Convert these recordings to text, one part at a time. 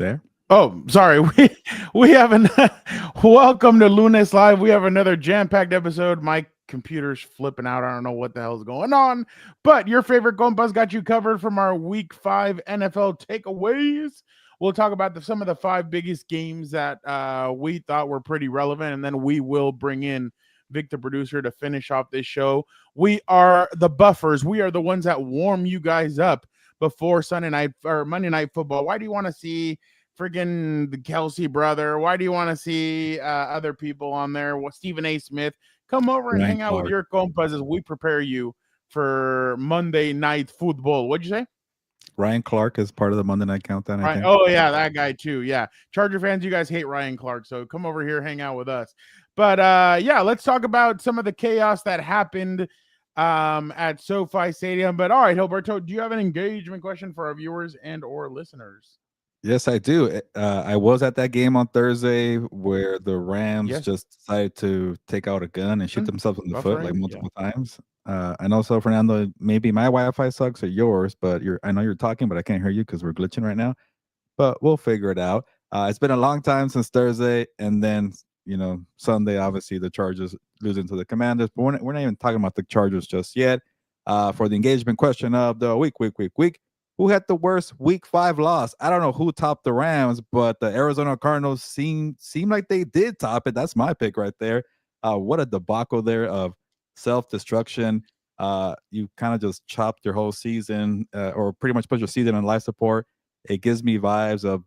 There. Oh, sorry. We have an welcome to Lunes Live. We have another jam-packed episode. My computer's flipping out. I don't know what the hell's going on, but your favorite Compas got you covered from our Week 5 NFL takeaways. We'll talk about some of the 5 biggest games that we thought were pretty relevant, and then we will bring in Vic, the producer, to finish off this show. We are the buffers. We are the ones that warm you guys up before Sunday night or Monday Night Football. Why do you want to see friggin' the Kelsey brother? Why do you want to see other people on there? Stephen A. Smith, come over and hang out with your compas as we prepare you for Monday Night Football. What'd you say? Ryan Clark is part of the Monday Night Countdown. I think. Oh yeah, that guy too. Yeah, Charger fans, you guys hate Ryan Clark, so come over here, hang out with us. But yeah, let's talk about some of the chaos that happened at SoFi Stadium. But all right, Hilberto, do you have an engagement question for our viewers and or listeners? Yes, I do. I was at that game on Thursday where the Rams just decided to take out a gun and shoot themselves in the foot like multiple times. And also, Fernando, maybe my Wi-Fi sucks or yours, but I know you're talking, but I can't hear you because we're glitching right now. But we'll figure it out. It's been a long time since Thursday, and then Sunday, obviously the Chargers losing to the Commanders. But we're not even talking about the Chargers just yet. For the engagement question of the week. Who had the worst Week 5 loss? I don't know who topped the Rams, but the Arizona Cardinals seem like they did top it. That's my pick right there. What a debacle there of self-destruction. You kind of just chopped your whole season or pretty much put your season on life support. It gives me vibes of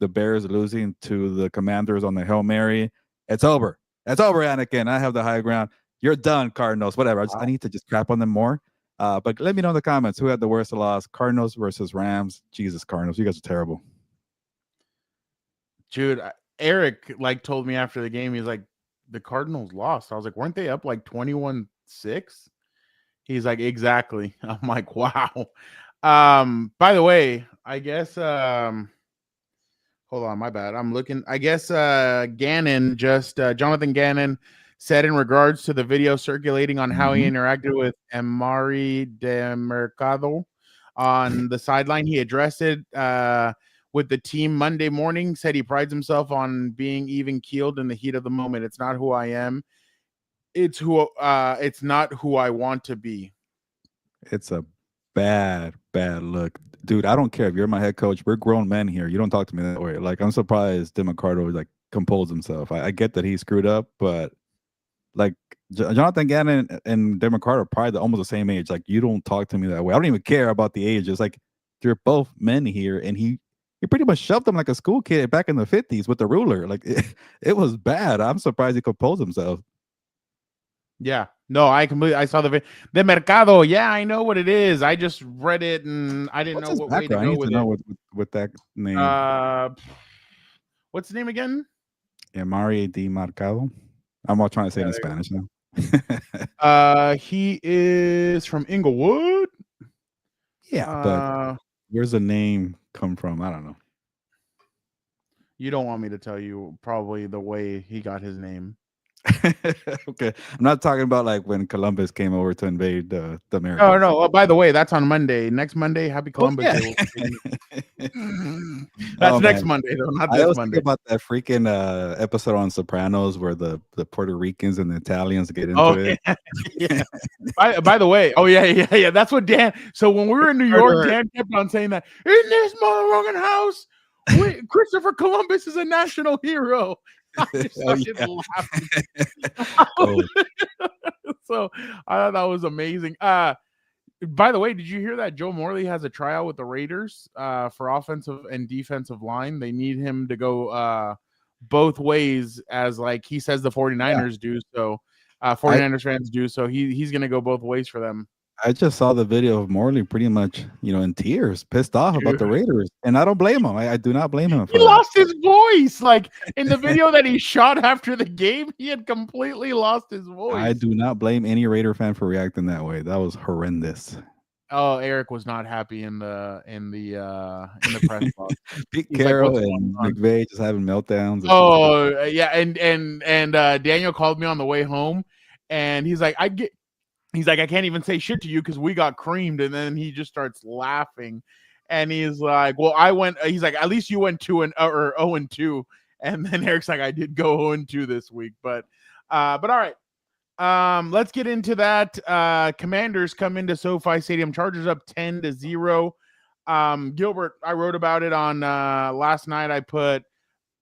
the Bears losing to the Commanders on the Hail Mary. It's over. It's over, Anakin. I have the high ground. You're done, Cardinals. Whatever. I need to just crap on them more. But let me know in the comments who had the worst loss. Cardinals versus Rams. Jesus, Cardinals. You guys are terrible. Dude, Eric told me after the game, he's like, the Cardinals lost. I was like, weren't they up 21-6? He's like, exactly. I'm like, wow. By the way, I guess hold on, my bad. I'm looking. I guess Gannon Jonathan Gannon said in regards to the video circulating on how he interacted with Emari Demercado on the sideline, he addressed it with the team Monday morning, said he prides himself on being even keeled in the heat of the moment. It's not who I am. It's not who I want to be. It's a bad look. Dude, I don't care if you're my head coach. We're grown men here. You don't talk to me that way. I'm surprised Demercado composed himself. I get that he screwed up, but Jonathan Gannon and Demercado are probably almost the same age. You don't talk to me that way. I don't even care about the age. It's you're both men here, and he pretty much shoved him like a school kid back in the 50s with the ruler. It was bad. I'm surprised he composed himself. Yeah. No, I saw the video. The Mercado. Yeah, I know what it is. I just read it and I didn't know what way to go with it. With that name. What's the name again? Emari Demercado. I'm all trying to say it in Spanish now. He is from Inglewood. Yeah, but where's the name come from? I don't know. You don't want me to tell you probably the way he got his name. Okay, I'm not talking about when Columbus came over to invade the Americas. Oh no! Oh, by the way, that's on Monday. Next Monday, happy Columbus Day. That's next Monday, though, not this Monday. Think about that freaking episode on Sopranos where the Puerto Ricans and the Italians get into it. Yeah. By the way, yeah. That's what Dan. So when we were in New York, Dan kept on saying that in this motherfucking house, Christopher Columbus is a national hero. I started laughing. So I thought that was amazing. By the way, did you hear that Joe Morley has a tryout with the Raiders for offensive and defensive line? They need him to go both ways, as he says the 49ers do. So 49ers fans do. So he's going to go both ways for them. I just saw the video of Morley pretty much, in tears, pissed off about the Raiders. And I don't blame him. I do not blame him. He lost his voice. In the video that he shot after the game, he had completely lost his voice. I do not blame any Raider fan for reacting that way. That was horrendous. Oh, Eric was not happy in the press box. Pete Carroll and McVay just having meltdowns. Oh, yeah, and Daniel called me on the way home, and he's like, I can't even say shit to you because we got creamed. And then he just starts laughing. And he's like, well, I went. He's like, at least you went 0-2, and then Eric's like, I did go 0-2 this week, but all right. Let's get into that. Commanders come into SoFi Stadium. Chargers up 10-0. Gilbert, I wrote about it on last night. I put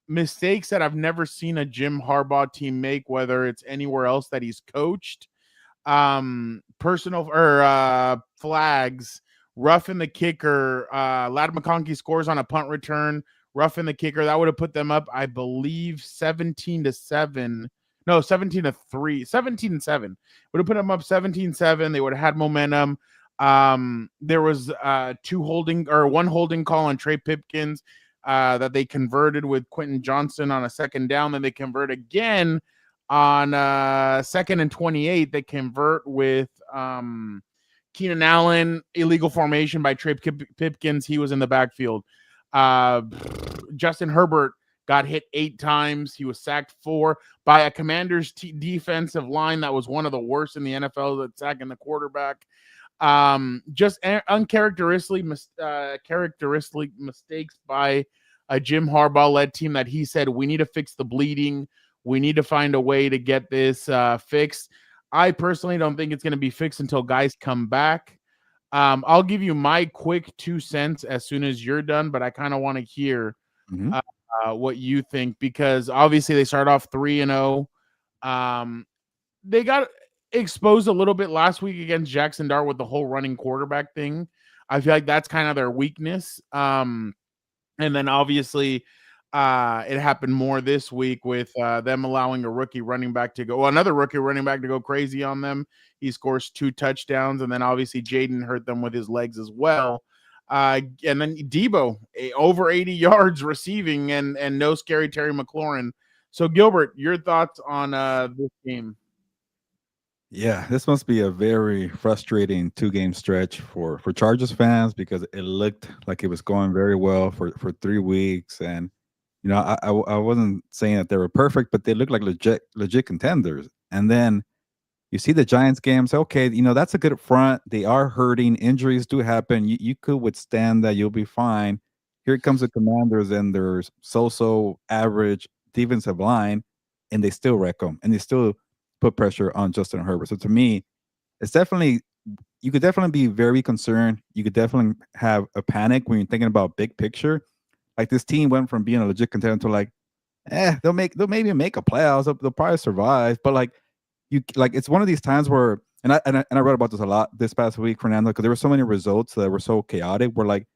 mistakes that I've never seen a Jim Harbaugh team make, whether it's anywhere else that he's coached. Personal or flags, roughing the kicker. Ladd McConkey scores on a punt return, roughing the kicker. That would have put them up, I believe, 17-7. No, 17-3, 17-7. Would have put them up 17-7. They would have had momentum. There was one holding call on Trey Pipkins that they converted with Quentin Johnson on a second down. Then they convert again on 2nd and 28. They convert with Keenan Allen, illegal formation by Trey Pipkins. He was in the backfield. Justin Herbert got hit 8 times. He was sacked 4 by a Commanders defensive line that was one of the worst in the NFL at sacking the quarterback. Just uncharacteristic mistakes by a Jim Harbaugh-led team that he said, we need to fix the bleeding. We need to find a way to get this fixed. I personally don't think it's going to be fixed until guys come back. I'll give you my quick 2 cents as soon as you're done, but I kind of want to hear what you think, because obviously they start off 3-0. They got exposed a little bit last week against Jackson Dart with the whole running quarterback thing. I feel like that's kind of their weakness. And then obviously it happened more this week with them allowing another rookie running back to go crazy on them. He scores 2 touchdowns, and then obviously Jaden hurt them with his legs as well. And then Debo, over 80 yards receiving, and no scary Terry McLaurin. So Gilbert, your thoughts on this game? Yeah, this must be a very frustrating 2-game stretch for Chargers fans, because it looked like it was going very well for 3 weeks. And, you know, I wasn't saying that they were perfect, but they looked like legit contenders. And then you see the Giants game, say, okay, you know, that's a good front. They are hurting. Injuries do happen. You could withstand that. You'll be fine. Here comes the Commanders and their so average defensive line, and they still wreck them, and they still put pressure on Justin Herbert. So to me, it's definitely, you could definitely be very concerned. You could definitely have a panic when you're thinking about big picture. Like, this team went from being a legit contender to like, they'll maybe make a playoffs. They'll probably survive. But like, it's one of these times where, and I read about this a lot this past week, Fernando, because there were so many results that were so chaotic. Where like,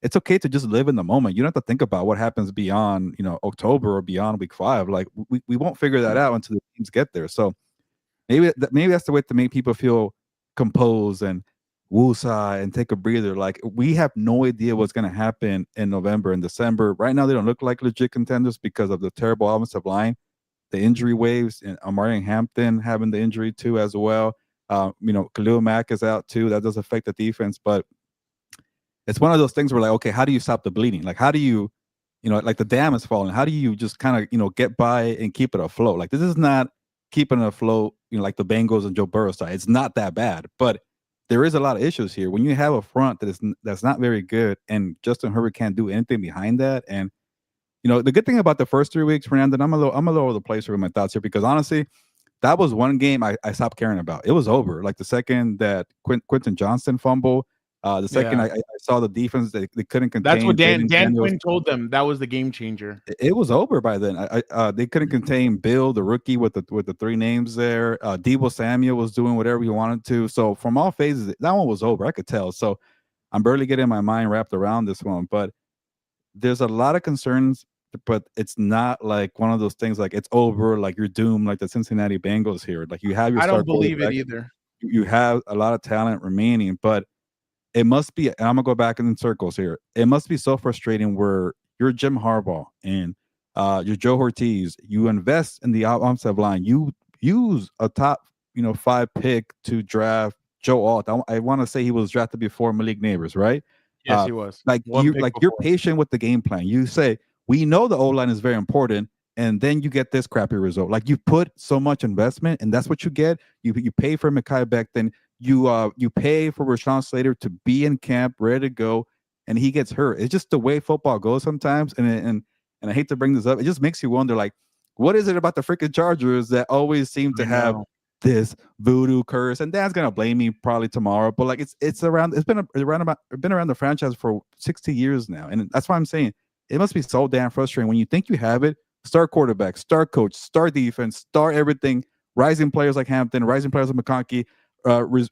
it's okay to just live in the moment. You don't have to think about what happens beyond, you know, October or beyond week 5. Like, we won't figure that out until the teams get there. So maybe that's the way to make people feel composed and woosah and take a breather. Like, we have no idea what's going to happen in November and December. Right now, they don't look like legit contenders because of the terrible offensive line, the injury waves, and Amari Hampton having the injury too as well. You know, Khalil Mack is out too. That does affect the defense, but it's one of those things where like, okay, how do you stop the bleeding? Like, how do you, you know, like the dam is falling. How do you just kind of, you know, get by and keep it afloat? Like, this is not keeping it afloat, you know, like the Bengals and Joe Burrow side. It's not that bad, but there is a lot of issues here. When you have a front that's not very good, and Justin Herbert can't do anything behind that. And, you know, the good thing about the first 3 weeks, Fernando, and I'm a little over the place with my thoughts here, because honestly, that was one game I stopped caring about. It was over. Like, the second that Quentin Johnson fumble, the second I saw the defense, they couldn't contain. That's what Dan Quinn told them. That was the game changer. It was over by then. They couldn't contain Bill, the rookie, with the 3 names there. Deebo Samuel was doing whatever he wanted to. So from all phases, that one was over. I could tell. So I'm barely getting my mind wrapped around this one. But there's a lot of concerns, but it's not like one of those things like it's over, like you're doomed, like the Cincinnati Bengals here. Like, you have your I don't believe it either. You have a lot of talent remaining, but it must be, and I'm gonna go back in circles here. It must be so frustrating where you're Jim Harbaugh and you're Joe Ortiz. You invest in the offensive line. You use a top, 5 pick to draft Joe Alt. I want to say he was drafted before Malik Neighbors, right? Yes, he was. You're patient with the game plan. You say, we know the O-line is very important, and then you get this crappy result. Like, you put so much investment, and that's what you get. You pay for Mekhi Becton. You pay for Rashawn Slater to be in camp, ready to go, and he gets hurt. It's just the way football goes sometimes. And I hate to bring this up. It just makes you wonder, like, what is it about the freaking Chargers that always seem to have this voodoo curse? And Dan's gonna blame me probably tomorrow, but like it's been around the franchise for 60 years now, and that's why I'm saying it must be so damn frustrating when you think you have it. Star quarterback, star coach, star defense, star everything. Rising players like Hampton, rising players like McConkey,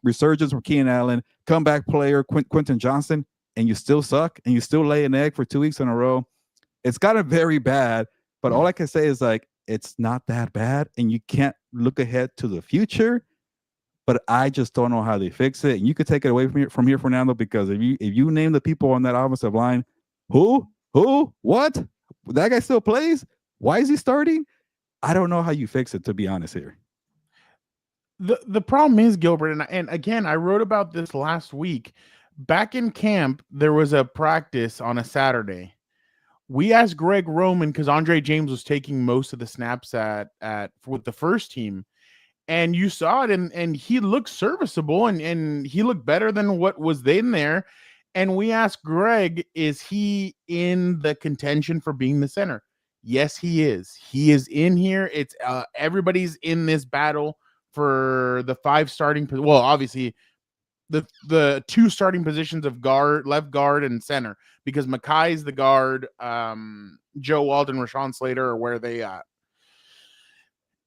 resurgence from Keenan Allen, comeback player Quentin Johnson, and you still suck, and you still lay an egg for 2 weeks in a row. It's gotten very bad, but all I can say is like it's not that bad, and you can't look ahead to the future. But I just don't know how they fix it. And you could take it away from here, Fernando, because if you name the people on that offensive line, who, what, that guy still plays. Why is he starting? I don't know how you fix it, to be honest here. The problem is, Gilbert, and again, I wrote about this last week. Back in camp, there was a practice on a Saturday. We asked Greg Roman because Andre James was taking most of the snaps with the first team, and you saw it, and he looked serviceable, and he looked better than what was in there. And we asked Greg, is he in the contention for being the center? Yes, he is. He is in here. It's everybody's in this battle for the 5 starting. Well, obviously, the 2 starting positions of left guard, and center, because Makai's the guard. Joe Walton, Rashawn Slater are where they at.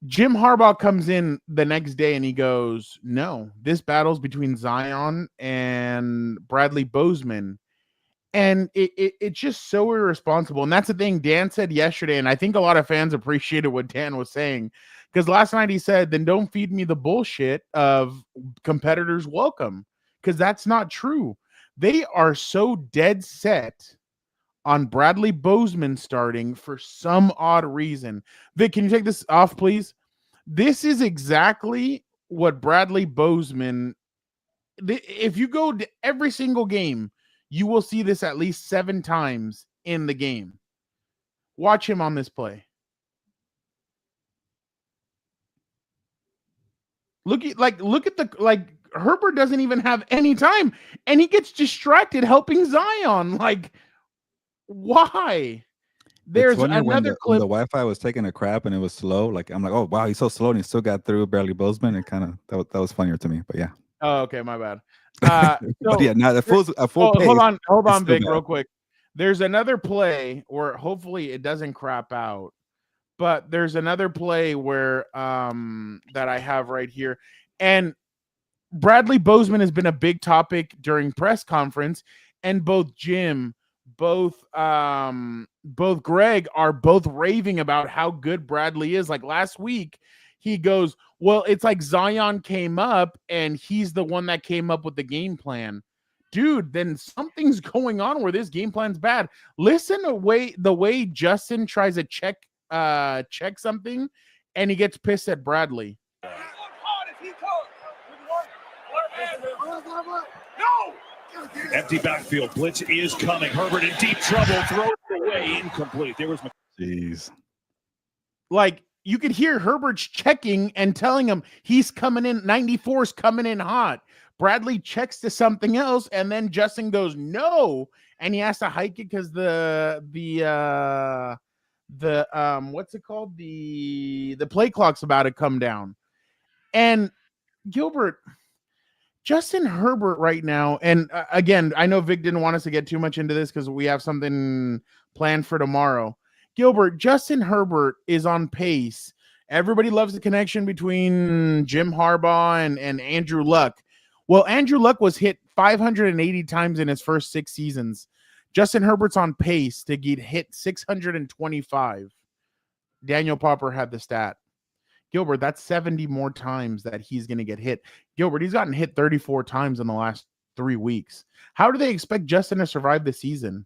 Jim Harbaugh comes in the next day and he goes, no, this battle's between Zion and Bradley Bozeman. And it's just so irresponsible. And that's the thing Dan said yesterday, and I think a lot of fans appreciated what Dan was saying, because last night he said, then don't feed me the bullshit of competitors welcome, because that's not true. They are so dead set on Bradley Bozeman starting for some odd reason. Vic, can you take this off, please? This is exactly what Bradley Bozeman, if you go to every single game, you will see this at least 7 times in the game. Watch him on this play. Look at Herbert doesn't even have any time, and he gets distracted helping Zion. Like, why? There's another clip. When the Wi-Fi was taking a crap and it was slow. Like, I'm like, oh wow, he's so slow, and he still got through Bradley Bozeman. And kind of that was funnier to me. But yeah. Oh, okay, my bad. But yeah, now a full pace. Hold on, Vic, real quick. There's another play where hopefully it doesn't crap out, but there's another play where that I have right here, and Bradley Bozeman has been a big topic during press conference, and both Greg are both raving about how good Bradley is. Like last week, he goes, well, it's like Zion came up and he's the one that came up with the game plan. Dude, then something's going on where this game plan's bad. Listen to the way Justin tries to check something, and he gets pissed at Bradley. No! Empty backfield. Blitz is coming. Herbert in deep trouble. Throws it away. Incomplete. There was... Jeez. Like, you could hear Herbert's checking and telling him he's coming in. 94's coming in hot. Bradley checks to something else, and then Justin goes, no. And he has to hike it because the what's it called? The play clock's about to come down. And Gilbert... Justin Herbert right now, and again, I know Vic didn't want us to get too much into this because we have something planned for tomorrow. Gilbert, Justin Herbert is on pace. Everybody loves the connection between Jim Harbaugh and Andrew Luck. Well, Andrew Luck was hit 580 times in his first 6 seasons. Justin Herbert's on pace to get hit 625. Daniel Popper had the stat. Gilbert, that's 70 more times that he's going to get hit. Gilbert, he's gotten hit 34 times in the last 3 weeks. How do they expect Justin to survive the season?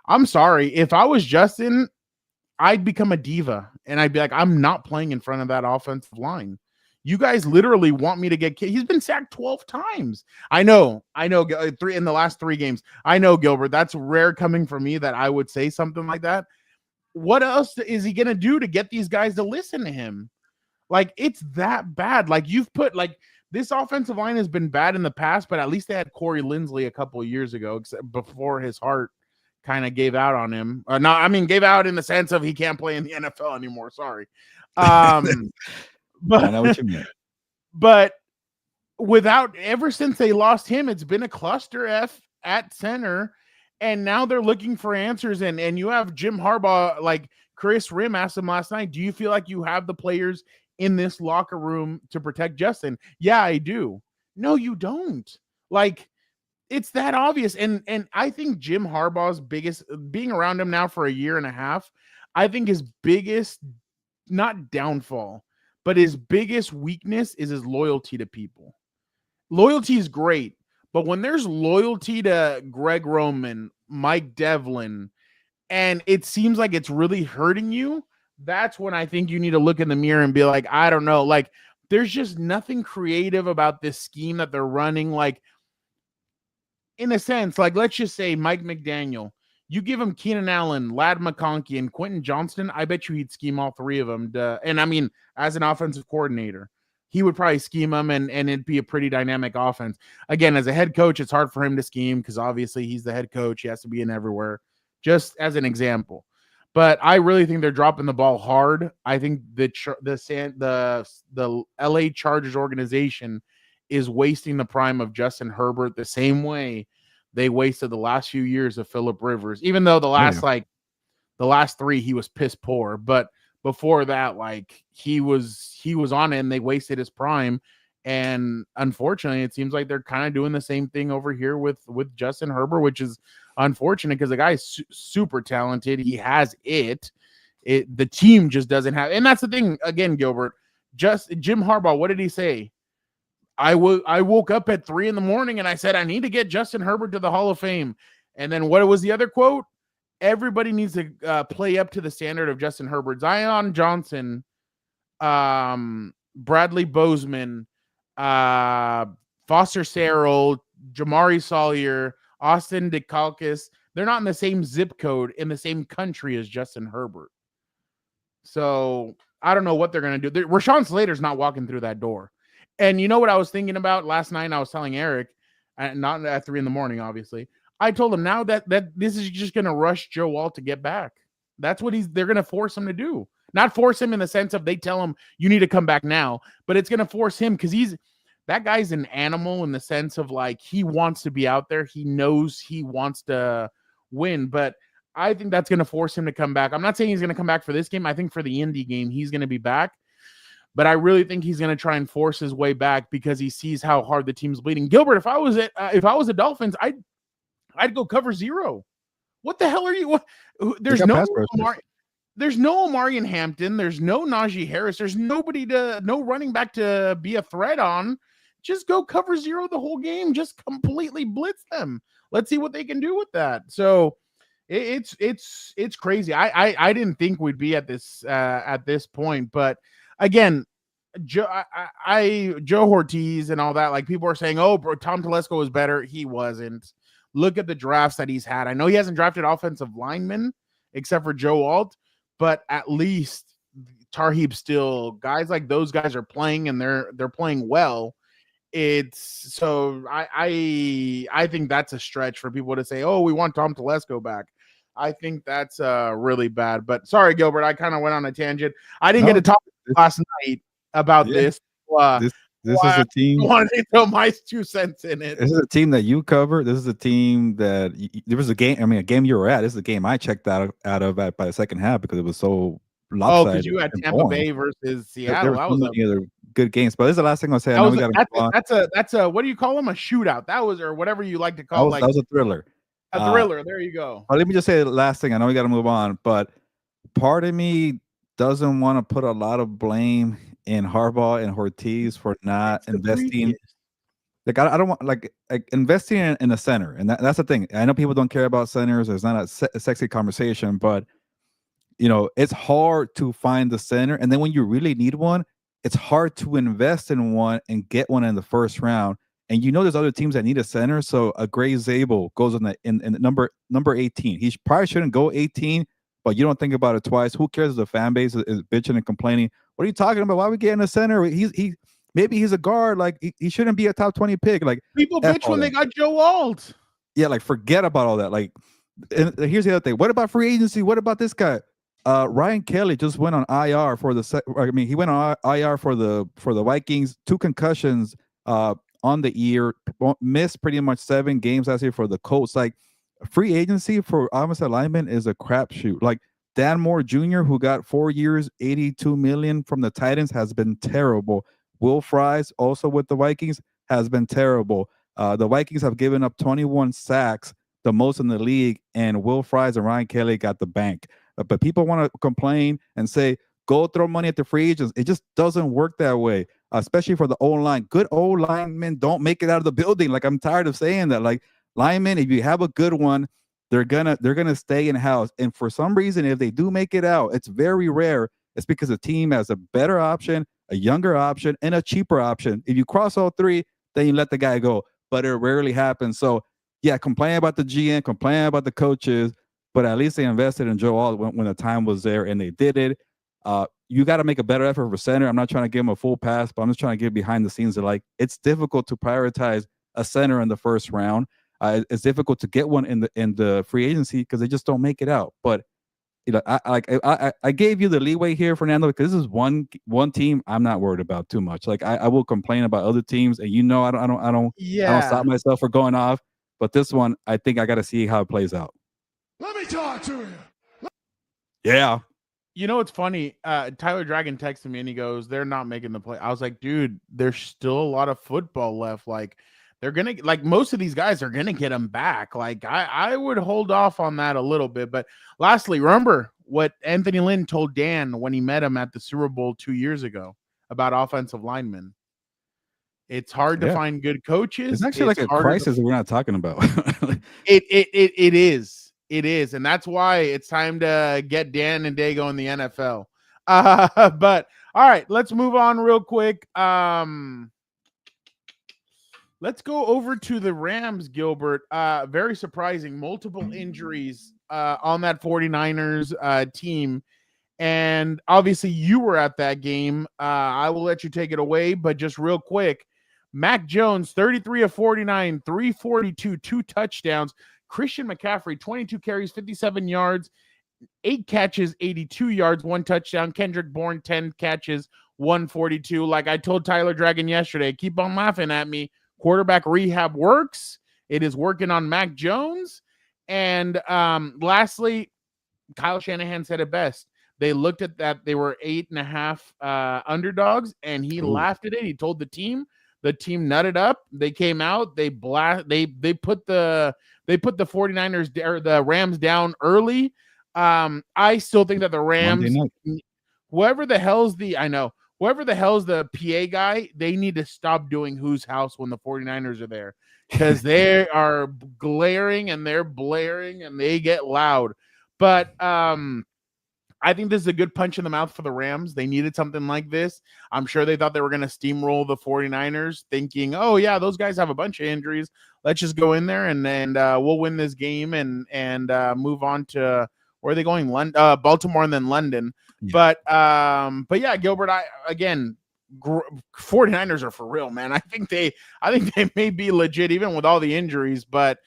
I'm sorry. If I was Justin, I'd become a diva, and I'd be like, I'm not playing in front of that offensive line. You guys literally want me to get kicked. He's been sacked 12 times. I know, 3 in the last 3 games. I know, Gilbert, that's rare coming from me that I would say something like that. What else is he going to do to get these guys to listen to him? Like, it's that bad. Like, you've put, like, this offensive line has been bad in the past, but at least they had Corey Linsley a couple of years ago, except before his heart kind of gave out on him. Gave out in the sense of he can't play in the NFL anymore. Sorry. But I know what you mean. But ever since they lost him, it's been a cluster F at center. And now they're looking for answers. And you have Jim Harbaugh, like Chris Rim asked him last night, do you feel like you have the players in this locker room to protect Justin? Yeah, I do. No, you don't. Like, it's that obvious. And I think Jim Harbaugh's biggest, being around him now for a year and a half, I think his biggest, not downfall, but his biggest weakness is his loyalty to people. Loyalty is great, but when there's loyalty to Greg Roman, Mike Devlin, and it seems like it's really hurting you, that's when I think you need to look in the mirror and be like, I don't know. Like, there's just nothing creative about this scheme that they're running. Like, in a sense, like, let's just say Mike McDaniel, you give him Keenan Allen, Ladd McConkey, and Quentin Johnston, I bet you he'd scheme all three of them. And I mean, as an offensive coordinator, he would probably scheme them, and it'd be a pretty dynamic offense. Again, as a head coach, it's hard for him to scheme because obviously he's the head coach. He has to be in everywhere, just as an example. But I really think they're dropping the ball hard. I think the LA Chargers organization is wasting the prime of Justin Herbert the same way they wasted the last few years of Phillip Rivers, even though the last three he was piss poor. But before that, like, he was on it, and they wasted his prime. And unfortunately, it seems like they're kind of doing the same thing over here with Justin Herbert, which is unfortunate because the guy's super talented. He has it. The team just doesn't have, and that's the thing. Again, Gilbert, Jim Harbaugh, what did he say? I woke up at 3 a.m. and I said, I need to get Justin Herbert to the Hall of Fame. And then what was the other quote? Everybody needs to play up to the standard of Justin Herbert. Zion Johnson, Bradley Bozeman, Foster Sarrell, Jamari Sawyer, Austin DeKalkis. They're not in the same zip code in the same country as Justin Herbert. So I don't know what they're going to do. Rashawn Slater's not walking through that door. And you know what I was thinking about last night? I was telling Eric, not at 3 a.m, obviously. I told him now that this is just going to rush Joe Walt to get back. That's what they're going to force him to do. Not force him in the sense of they tell him you need to come back now, but it's going to force him because that guy's an animal in the sense of, like, he wants to be out there. He knows he wants to win, but I think that's going to force him to come back. I'm not saying he's going to come back for this game. I think for the Indy game, he's going to be back. But I really think he's going to try and force his way back because he sees how hard the team's bleeding. Gilbert, if I was the Dolphins, I'd go cover 0. What the hell are you? There's no Omari in Hampton. There's no Najee Harris. There's no running back to be a threat on. Just go cover 0 the whole game. Just completely blitz them. Let's see what they can do with that. So it's crazy. I didn't think we'd be at this point, but again, Joe Ortiz and all that, like, people are saying, oh, bro, Tom Telesco was better. He wasn't. Look at the drafts that he's had. I know he hasn't drafted offensive linemen except for Joe Alt, but at least Tarheeb still, guys like those guys are playing, and they're playing well. So I think that's a stretch for people to say, oh, we want Tom Telesco back. I think that's really bad. But sorry, Gilbert, I kind of went on a tangent. I didn't get to talk last night about this. This is a team. I wanted to throw my 2 cents in it. This is a team that you cover. This is a team that there was a game. I mean, a game you were at. This is a game I checked out of by the second half because it was so lopsided. Oh, because you had Tampa Bay versus Seattle. There was so many other good games, but this is the last thing I'll say. That's a what do you call them? A shootout. That was, or whatever you like to call. That was a thriller. A thriller. There you go. Let me just say the last thing. I know we got to move on, but part of me doesn't want to put a lot of blame in Harbaugh and Ortiz for not investing. Like, I don't want like investing in a center, and that's the thing. I know people don't care about centers. It's not a sexy conversation, but you know, it's hard to find the center, and then when you really need one, it's hard to invest in one and get one in the first round. And you know, there's other teams that need a center. So a Gray Zabel goes in number 18. He probably shouldn't go 18, but you don't think about it twice. Who cares if the fan base is bitching and complaining? What are you talking about? Why are we getting a center? maybe he's a guard. Like he shouldn't be a top 20 pick. Like people bitch when they got Joe Alt. Yeah, like forget about all that. Like, and here's the other thing. What about free agency? What about this guy? Ryan Kelly just went on IR for he went on IR for the Vikings. 2 concussions on the year. Missed pretty much 7 games last year for the Colts. Like free agency for offensive lineman is a crapshoot. Like Dan Moore Jr., who got 4 years, $82 million from the Titans, has been terrible. Will Fries, also with the Vikings, has been terrible. The Vikings have given up 21 sacks, the most in the league, and Will Fries and Ryan Kelly got the bank. But people want to complain and say, go throw money at the free agents. It just doesn't work that way, especially for the O-line. Good old linemen don't make it out of the building. Like, I'm tired of saying that. Like, linemen, if you have a good one, they're gonna stay in house. And for some reason, if they do make it out, it's very rare. It's because the team has a better option, a younger option, and a cheaper option. If you cross all 3, then you let the guy go. But it rarely happens. So, yeah, complain about the GM, complain about the coaches, but at least they invested in Joe Alt when the time was there, and they did it. You got to make a better effort for center. I'm not trying to give him a full pass, but I'm just trying to get behind the scenes. That, like, it's difficult to prioritize a center in the first round. It's difficult to get one in the free agency because they just don't make it out. But I gave you the leeway here, Fernando, because this is one team I'm not worried about too much. Like I will complain about other teams, and I don't stop myself from going off. But this one, I think I got to see how it plays out. Let me talk to you. Yeah. You know, it's funny. Tyler Dragon texted me and he goes, "They're not making the play." I was like, dude, there's still a lot of football left. Like, they're gonna, like, most of these guys are gonna get them back. Like, I would hold off on that a little bit. But lastly, remember what Anthony Lynn told Dan when he met him at the Super Bowl 2 years ago about offensive linemen. It's hard to find good coaches. It's actually like a crisis that we're not talking about. It is, and that's why it's time to get Dan and Dago in the NFL. But all right, let's move on real quick. Let's go over to the Rams, Gilbert. Very surprising. Multiple injuries on that 49ers team. And obviously you were at that game. I will let you take it away, but just real quick, Mac Jones, 33 of 49, 342, 2 touchdowns. Christian McCaffrey, 22 carries, 57 yards, 8 catches, 82 yards, 1 touchdown. Kendrick Bourne, 10 catches, 142. Like I told Tyler Dragon yesterday, keep on laughing at me. Quarterback rehab works. It is working on Mac Jones. And lastly, Kyle Shanahan said it best. They looked at that. They were 8.5 underdogs, and he laughed at it. He told the team nutted up. They came out. They put the 49ers or the Rams down early. I still think that the Rams, whoever the hell's the PA guy, they need to stop doing Whose House when the 49ers are there, because they are glaring and they're blaring and they get loud. But I think this is a good punch in the mouth for the Rams. They needed something like this. I'm sure they thought they were going to steamroll the 49ers, thinking, oh, yeah, those guys have a bunch of injuries. Let's just go in there and we'll win this game and move on to – where are they going? Baltimore and then London. Yeah. But yeah, Gilbert, 49ers are for real, man. I think they may be legit even with all the injuries, but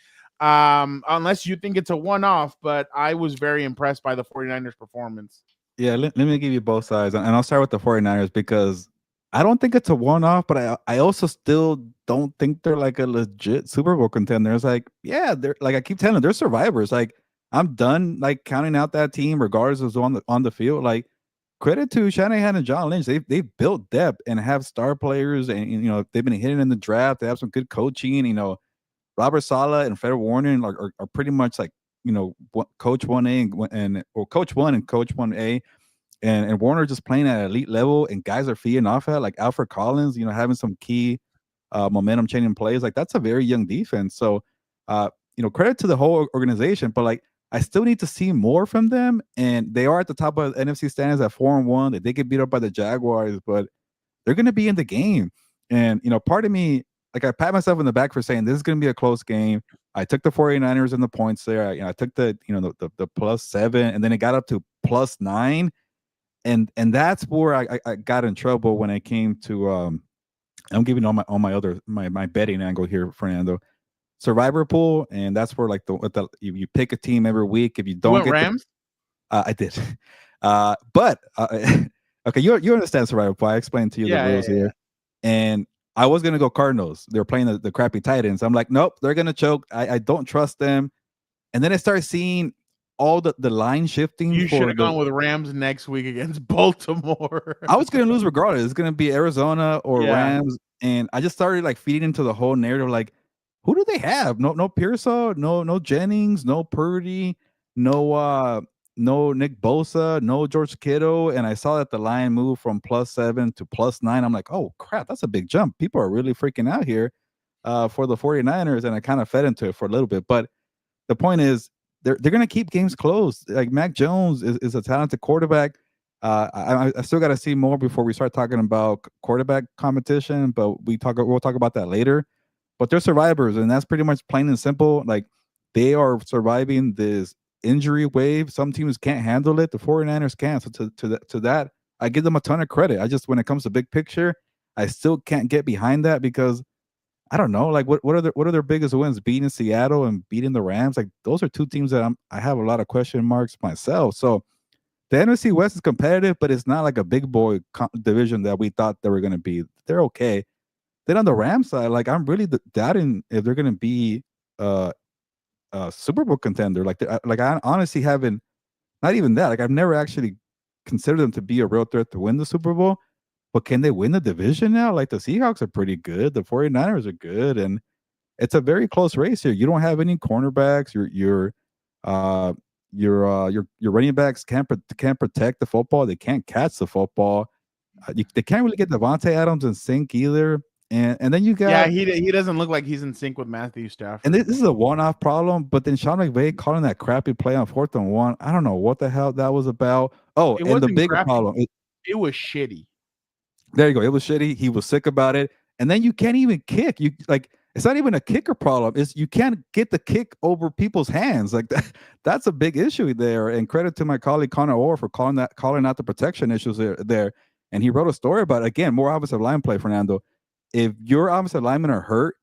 unless you think it's a one-off, but I was very impressed by the 49ers performance. Yeah, let me give you both sides, and I'll start with the 49ers because I don't think it's a one-off, but I also still don't think they're like a legit Super Bowl contender. It's like, yeah, they're like, I keep telling them, they're survivors. Like, I'm done like counting out that team regardless of on the field. Like, credit to Shanahan and John Lynch. They've built depth and have star players, and they've been hitting in the draft. They have some good coaching. Robert Saleh and Fred Warner are pretty much like, Coach 1A or Coach 1 and Coach 1A, and Warner just playing at elite level, and guys are feeding off at like Alfred Collins, having some key momentum changing plays. Like, that's a very young defense. So, credit to the whole organization, but like, I still need to see more from them, and they are at the top of the NFC standings at 4-1. They get beat up by the Jaguars, but they're going to be in the game. And part of me, like, I pat myself in the back for saying this is going to be a close game. I took the 49ers in the points there. I took the +7, and then it got up to +9, and that's where I got in trouble when it came to I'm giving all my other my betting angle here, Fernando. Survivor pool, and that's where like you pick a team every week. If you don't get Rams, I did, but okay, you understand Survivor pool. I explained to you the rules here, and I was gonna go Cardinals. They're playing the crappy Titans. I'm like, nope, they're gonna choke. I don't trust them. And then I started seeing all the line shifting. You should have gone with Rams next week against Baltimore. I was gonna lose regardless. It's gonna be Arizona or Rams, and I just started like feeding into the whole narrative. Like, who do they have? No Pearsall, no Jennings, no Purdy, no Nick Bosa, no George Kittle. And I saw that the line moved from +7 to +9. I'm like, oh crap, that's a big jump. People are really freaking out here for the 49ers, and I kind of fed into it for a little bit. But the point is, they're going to keep games close. Like Mac Jones is a talented quarterback. I still got to see more before we start talking about quarterback competition, but we'll talk about that later. But they're survivors, and that's pretty much plain and simple. Like, they are surviving this injury wave. Some teams can't handle it. The 49ers can't. So to that, I give them a ton of credit. I just, when it comes to big picture, I still can't get behind that because I don't know. Like, what are their biggest wins? Beating Seattle and beating the Rams. Like, those are two teams that I have a lot of question marks myself. So the NFC West is competitive, but it's not like a big boy division that we thought they were going to be. They're okay. Then on the Rams side, like, I'm really doubting if they're going to be a Super Bowl contender. Like I honestly haven't. Not even that. Like, I've never actually considered them to be a real threat to win the Super Bowl. But can they win the division now? Like, the Seahawks are pretty good. The 49ers are good. And it's a very close race here. You don't have any cornerbacks. Your running backs can't protect the football. They can't catch the football. They can't really get Devontae Adams in sync either. And then you got he doesn't look like he's in sync with Matthew Stafford. And this is a one-off problem. But then Sean McVay calling that crappy play on 4th and 1. I don't know what the hell that was about. Oh, and the bigger problem, it was shitty. There you go. It was shitty. He was sick about it. And then you can't even kick. You like, it's not even a kicker problem. It's you can't get the kick over people's hands. Like that's a big issue there. And credit to my colleague Connor Orr for calling out the protection issues there. And he wrote a story about it. Again, more offensive line play, Fernando. If your offensive linemen are hurt,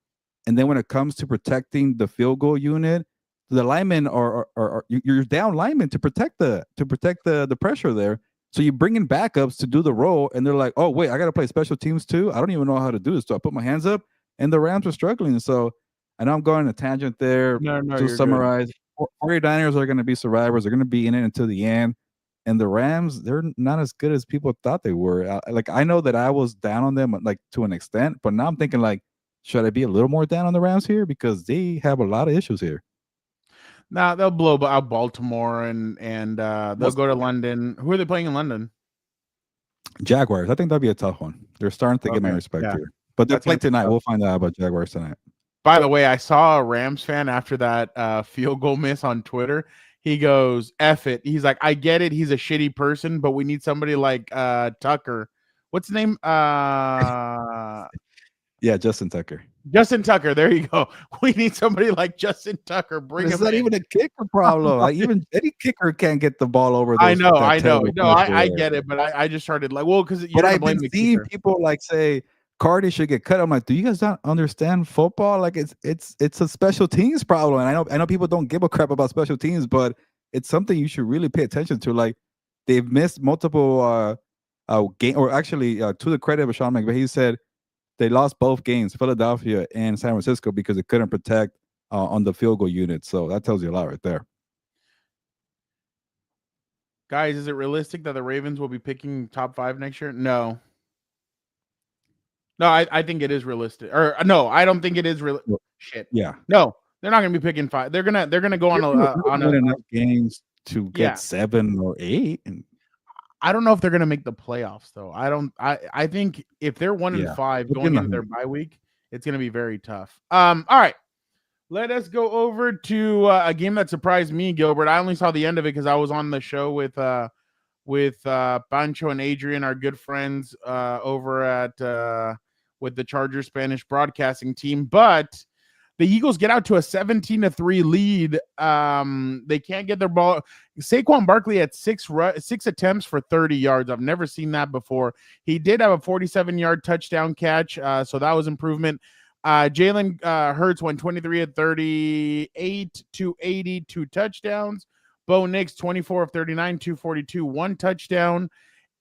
and then when it comes to protecting the field goal unit, the linemen are you're down linemen to protect the pressure there. So you bring in backups to do the role, and they're like, oh, wait, I got to play special teams too? I don't even know how to do this. So I put my hands up, and the Rams are struggling. So I know I'm going on a tangent there. To summarize, 49ers are going to be survivors. They're going to be in it until the end. And the Rams, they're not as good as people thought they were. Like, I know that I was down on them, like, to an extent, but now I'm thinking, like, should I be a little more down on the Rams here? Because they have a lot of issues here. Nah, they'll blow out Baltimore and they'll go to London. Who are they playing in London? Jaguars. I think that'd be a tough one. They're starting to get my respect here. But they'll play tonight. We'll find out about Jaguars tonight. By the way, I saw a Rams fan after that field goal miss on Twitter. He goes, F it. He's like, I get it. He's a shitty person, but we need somebody like Tucker. What's his name? Yeah, Justin Tucker. Justin Tucker. There you go. We need somebody like Justin Tucker. It's not even a kicker problem. Like, even any kicker can't get the ball over. I know. No, I get it, but I just started like, well, because but I've been seeing people like say Cardi should get cut. I'm like, do you guys not understand football? Like, it's a special teams problem. And I know people don't give a crap about special teams, but it's something you should really pay attention to. Like, they've missed multiple game, or actually, to the credit of Sean McVay, he said they lost both games, Philadelphia and San Francisco, because they couldn't protect on the field goal unit. So that tells you a lot right there. Guys, is it realistic that the Ravens will be picking top 5 next year? No. No, I think it is realistic. Or no, I don't think it is real. Shit. Yeah. No, they're not going to be picking 5. They're gonna go on enough games to get 7 or 8. And I don't know if they're going to make the playoffs, though. I think if they're 1-5 going into their bye week, it's going to be very tough. All right. Let us go over to a game that surprised me, Gilbert. I only saw the end of it because I was on the show with Pancho and Adrian, our good friends over at with the Chargers Spanish broadcasting team. But the Eagles get out to a 17-3 lead. They can't get their ball. Saquon Barkley had six attempts for 30 yards. I've never seen that before. He did have a 47-yard touchdown catch, so that was improvement. Jalen Hurts went 23 of 38, 280, 2 touchdowns. Bo Nix, 24 of 39, 242, 1 touchdown.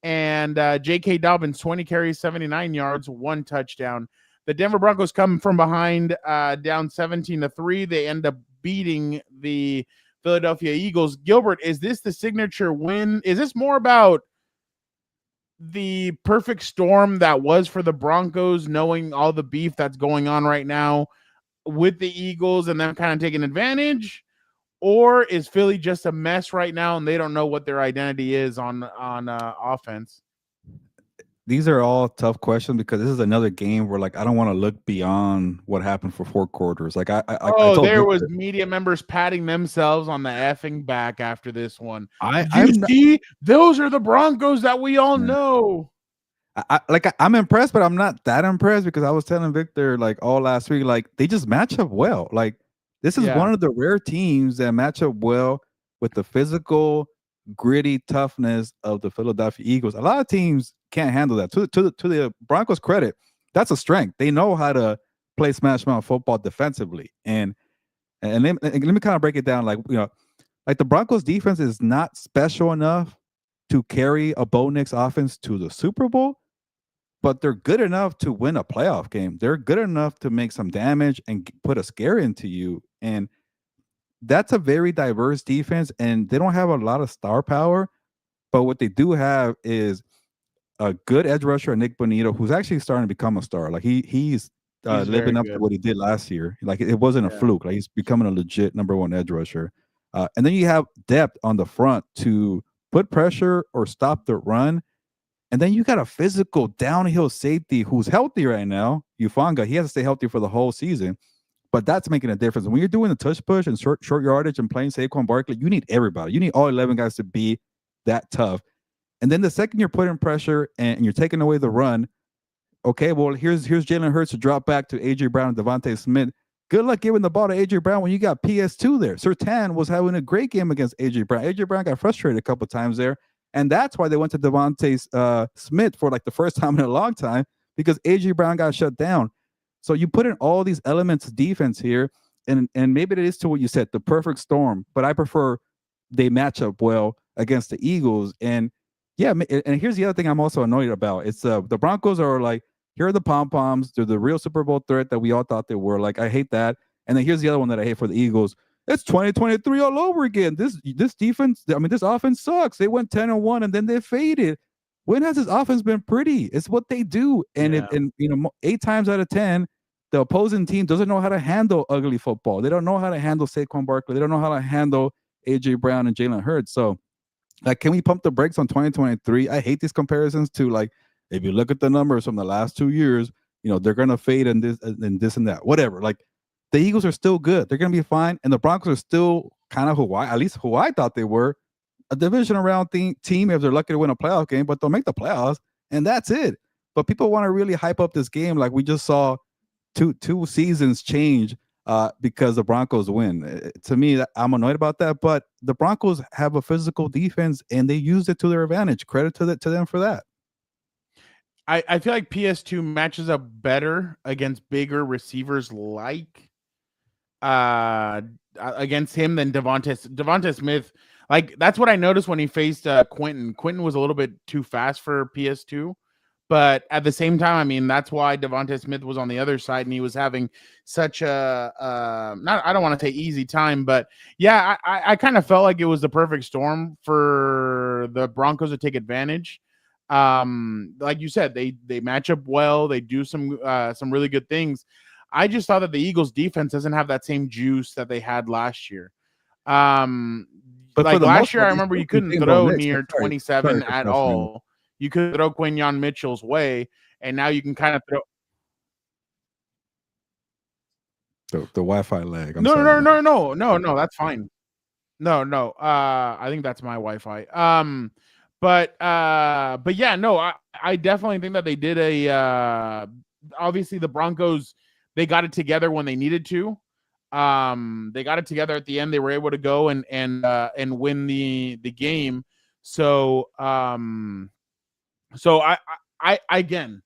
And J.K. Dobbins, 20 carries, 79 yards, 1 touchdown. The Denver Broncos come from behind, down 17-3. They end up beating the Philadelphia Eagles. Gilbert, is this the signature win? Is this more about the perfect storm that was for the Broncos, knowing all the beef that's going on right now with the Eagles and them kind of taking advantage? Or is Philly just a mess right now and they don't know what their identity is on offense? These are all tough questions because this is another game where, like, I don't want to look beyond what happened for 4 quarters. Like, I there was media members patting themselves on the effing back after this one. Those are the Broncos that we all know. I'm impressed, but I'm not that impressed because I was telling Victor, like, all last week, like, they just match up well. Like, this is one of the rare teams that match up well with the physical, gritty toughness of the Philadelphia Eagles. A lot of teams can't handle that. To the Broncos' credit, that's a strength. They know how to play smash mouth football defensively. And let me kind of break it down. Like, like the Broncos defense is not special enough to carry a Bo Nix offense to the Super Bowl, but they're good enough to win a playoff game. They're good enough to make some damage and put a scare into you. And that's a very diverse defense, and they don't have a lot of star power, but what they do have is a good edge rusher, Nick Bonito, who's actually starting to become a star. Like he's living up to what he did last year. Like it wasn't a fluke. Like he's becoming a legit #1 edge rusher. And then you have depth on the front to put pressure or stop the run. And then you got a physical downhill safety who's healthy right now. Ufanga, he has to stay healthy for the whole season. But that's making a difference. When you're doing the tush push and short yardage and playing Saquon Barkley, you need everybody. You need all 11 guys to be that tough. And then the second you're putting pressure and you're taking away the run, okay, well, here's Jalen Hurts to drop back to A.J. Brown and Devontae Smith. Good luck giving the ball to A.J. Brown when you got PS2 there. Surtain was having a great game against A.J. Brown. A.J. Brown got frustrated a couple times there. And that's why they went to Devontae Smith for like the first time in a long time, because A.J. Brown got shut down. So you put in all these elements of defense here, and maybe it is to what you said, the perfect storm. But I prefer they match up well against the Eagles. And yeah, and here's the other thing I'm also annoyed about. It's the Broncos are like, here are the pom-poms. They're the real Super Bowl threat that we all thought they were. Like, I hate that. And then here's the other one that I hate for the Eagles. It's 2023 all over again. This defense, this offense sucks. They went 10-1 and then they faded. When has this offense been pretty? It's what they do. And 8 times out of 10, the opposing team doesn't know how to handle ugly football. They don't know how to handle Saquon Barkley. They don't know how to handle A.J. Brown and Jalen Hurts. So, like, can we pump the brakes on 2023? I hate these comparisons to, like, if you look at the numbers from the last 2 years, they're going to fade and this and that, whatever. Like, the Eagles are still good. They're going to be fine. And the Broncos are still kind of who I thought they were, a division round team if they're lucky to win a playoff game, but they'll make the playoffs. And that's it. But people want to really hype up this game. Like we just saw two seasons change because the Broncos win. To me, I'm annoyed about that. But the Broncos have a physical defense and they used it to their advantage. Credit to them for that. I feel like PS2 matches up better against bigger receivers like against him than Devontae Smith. Like, that's what I noticed when he faced Quentin. Quentin was a little bit too fast for PS2. But at the same time, that's why Devontae Smith was on the other side and he was having such a I don't want to say easy time, but yeah, I kind of felt like it was the perfect storm for the Broncos to take advantage. Like you said, they match up well, they do some really good things. I just thought that the Eagles defense doesn't have that same juice that they had last year. But like last year, I remember you couldn't throw near 27 at all. You could throw Quinyon Mitchell's way, and now you can kind of throw the Wi-Fi lag. No, that's fine. No. I think that's my Wi-Fi. But yeah, no, I definitely think that they did obviously the Broncos, they got it together when they needed to. They got it together at the end. They were able to go and win the game. So I again,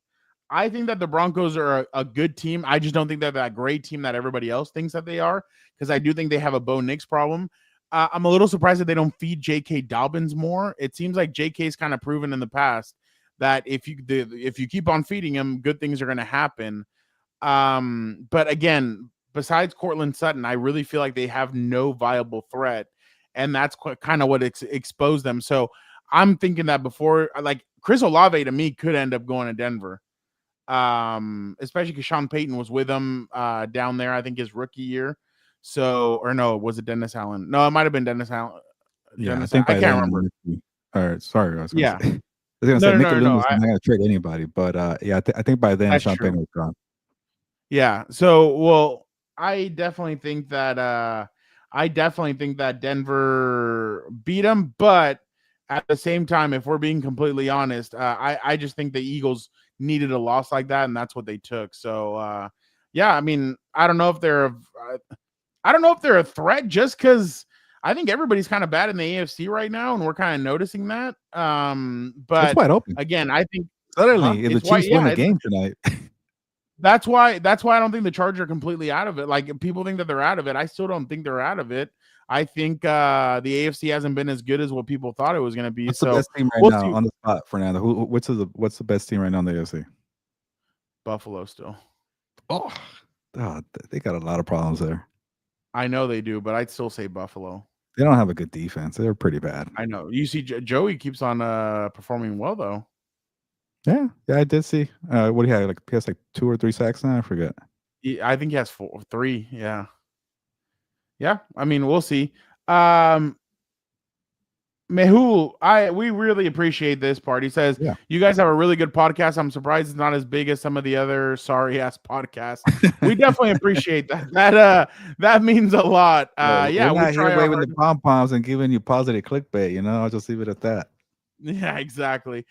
I think that the Broncos are a good team. I just don't think they're that great team that everybody else thinks that they are, because I do think they have a Bo Nix problem. I'm a little surprised that they don't feed J.K. Dobbins more. It seems like J.K.'s kind of proven in the past that if you keep on feeding him, good things are going to happen. But again, besides Cortland Sutton, I really feel like they have no viable threat, and that's kind of what exposed them. So I'm thinking that before, like Chris Olave to me could end up going to Denver, especially because Sean Payton was with him down there, I think his rookie year. So, or no, was it Dennis Allen? No, it might have been Dennis Allen. Yeah, I think I can't remember. All right, sorry, I was gonna say. I was gonna say Nick Lunes is not gonna trade anybody, but yeah, I think by then Sean Payton was gone. Yeah. So, well, I definitely think that Denver beat them, but at the same time, if we're being completely honest, I just think the Eagles needed a loss like that, and that's what they took. So, yeah, I mean, I don't know if they're a threat, just because I think everybody's kind of bad in the AFC right now, and we're kind of noticing that. But it's wide open again. I think suddenly if the Chiefs win the game tonight. That's why I don't think the Chargers are completely out of it. Like, people think that they're out of it. I still don't think they're out of it. I think the AFC hasn't been as good as what people thought it was going to be. What's the best team right now on the spot, Fernando? What's the best team right now in the AFC? Buffalo still. Oh, they got a lot of problems there. I know they do, but I'd still say Buffalo. They don't have a good defense. They're pretty bad. I know. You see, Joey keeps on performing well, though. Yeah, I did see. What do you have? Like, he has like 2 or 3 sacks now. I forget. I think he has 3. Yeah. I mean, we'll see. Mehul, we really appreciate this part. He says, You guys have a really good podcast. I'm surprised it's not as big as some of the other sorry ass podcasts. We definitely appreciate that. That means a lot. We're not here waving the pom-poms and giving you positive clickbait, I'll just leave it at that. Yeah, exactly.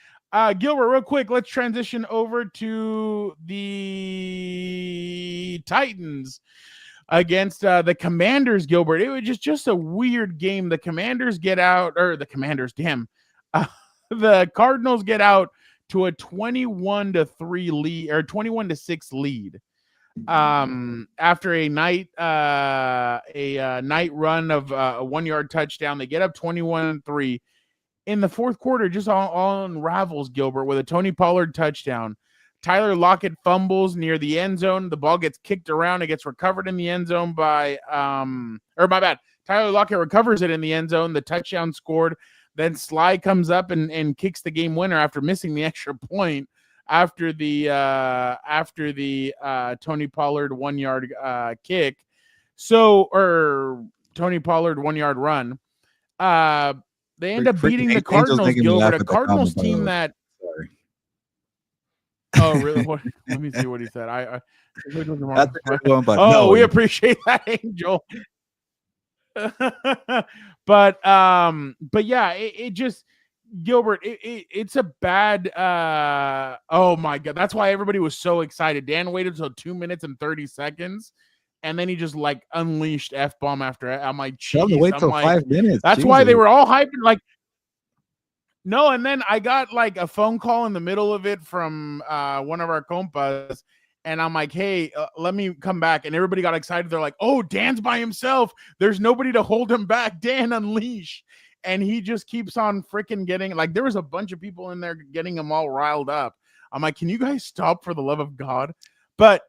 Gilbert, real quick, let's transition over to the Titans against the Commanders, Gilbert. It was just a weird game. The Commanders get out, or the Commanders, the Cardinals get out to a 21-3 lead, or 21-6 lead. After a night run of a 1-yard touchdown, they get up 21-3. In the fourth quarter, just all unravels, Gilbert, with a Tony Pollard touchdown. Tyler Lockett fumbles near the end zone. The ball gets kicked around. It gets recovered in the end zone by Tyler Lockett recovers it in the end zone. The touchdown scored. Then Sly comes up and kicks the game winner after missing the extra point after the Tony Pollard 1-yard kick. Or Tony Pollard 1-yard run. They end up beating the Cardinals, Gilbert, a Cardinals team that. Sorry. Oh, really? Let me see what he said. That's a good one, but no, we appreciate that, Angel. But yeah, it just, Gilbert, it's a bad. Oh my God, that's why everybody was so excited. Dan waited until 2 minutes and 30 seconds. And then he just like unleashed F-bomb after it. I'm like, geez. Wait till 5 minutes. That's why they were all hyping. Like, no. And then I got like a phone call in the middle of it from one of our compas. And I'm like, hey, let me come back. And everybody got excited. They're like, oh, Dan's by himself. There's nobody to hold him back. Dan, unleash. And he just keeps on freaking getting, like, there was a bunch of people in there getting him all riled up. I'm like, can you guys stop for the love of God? But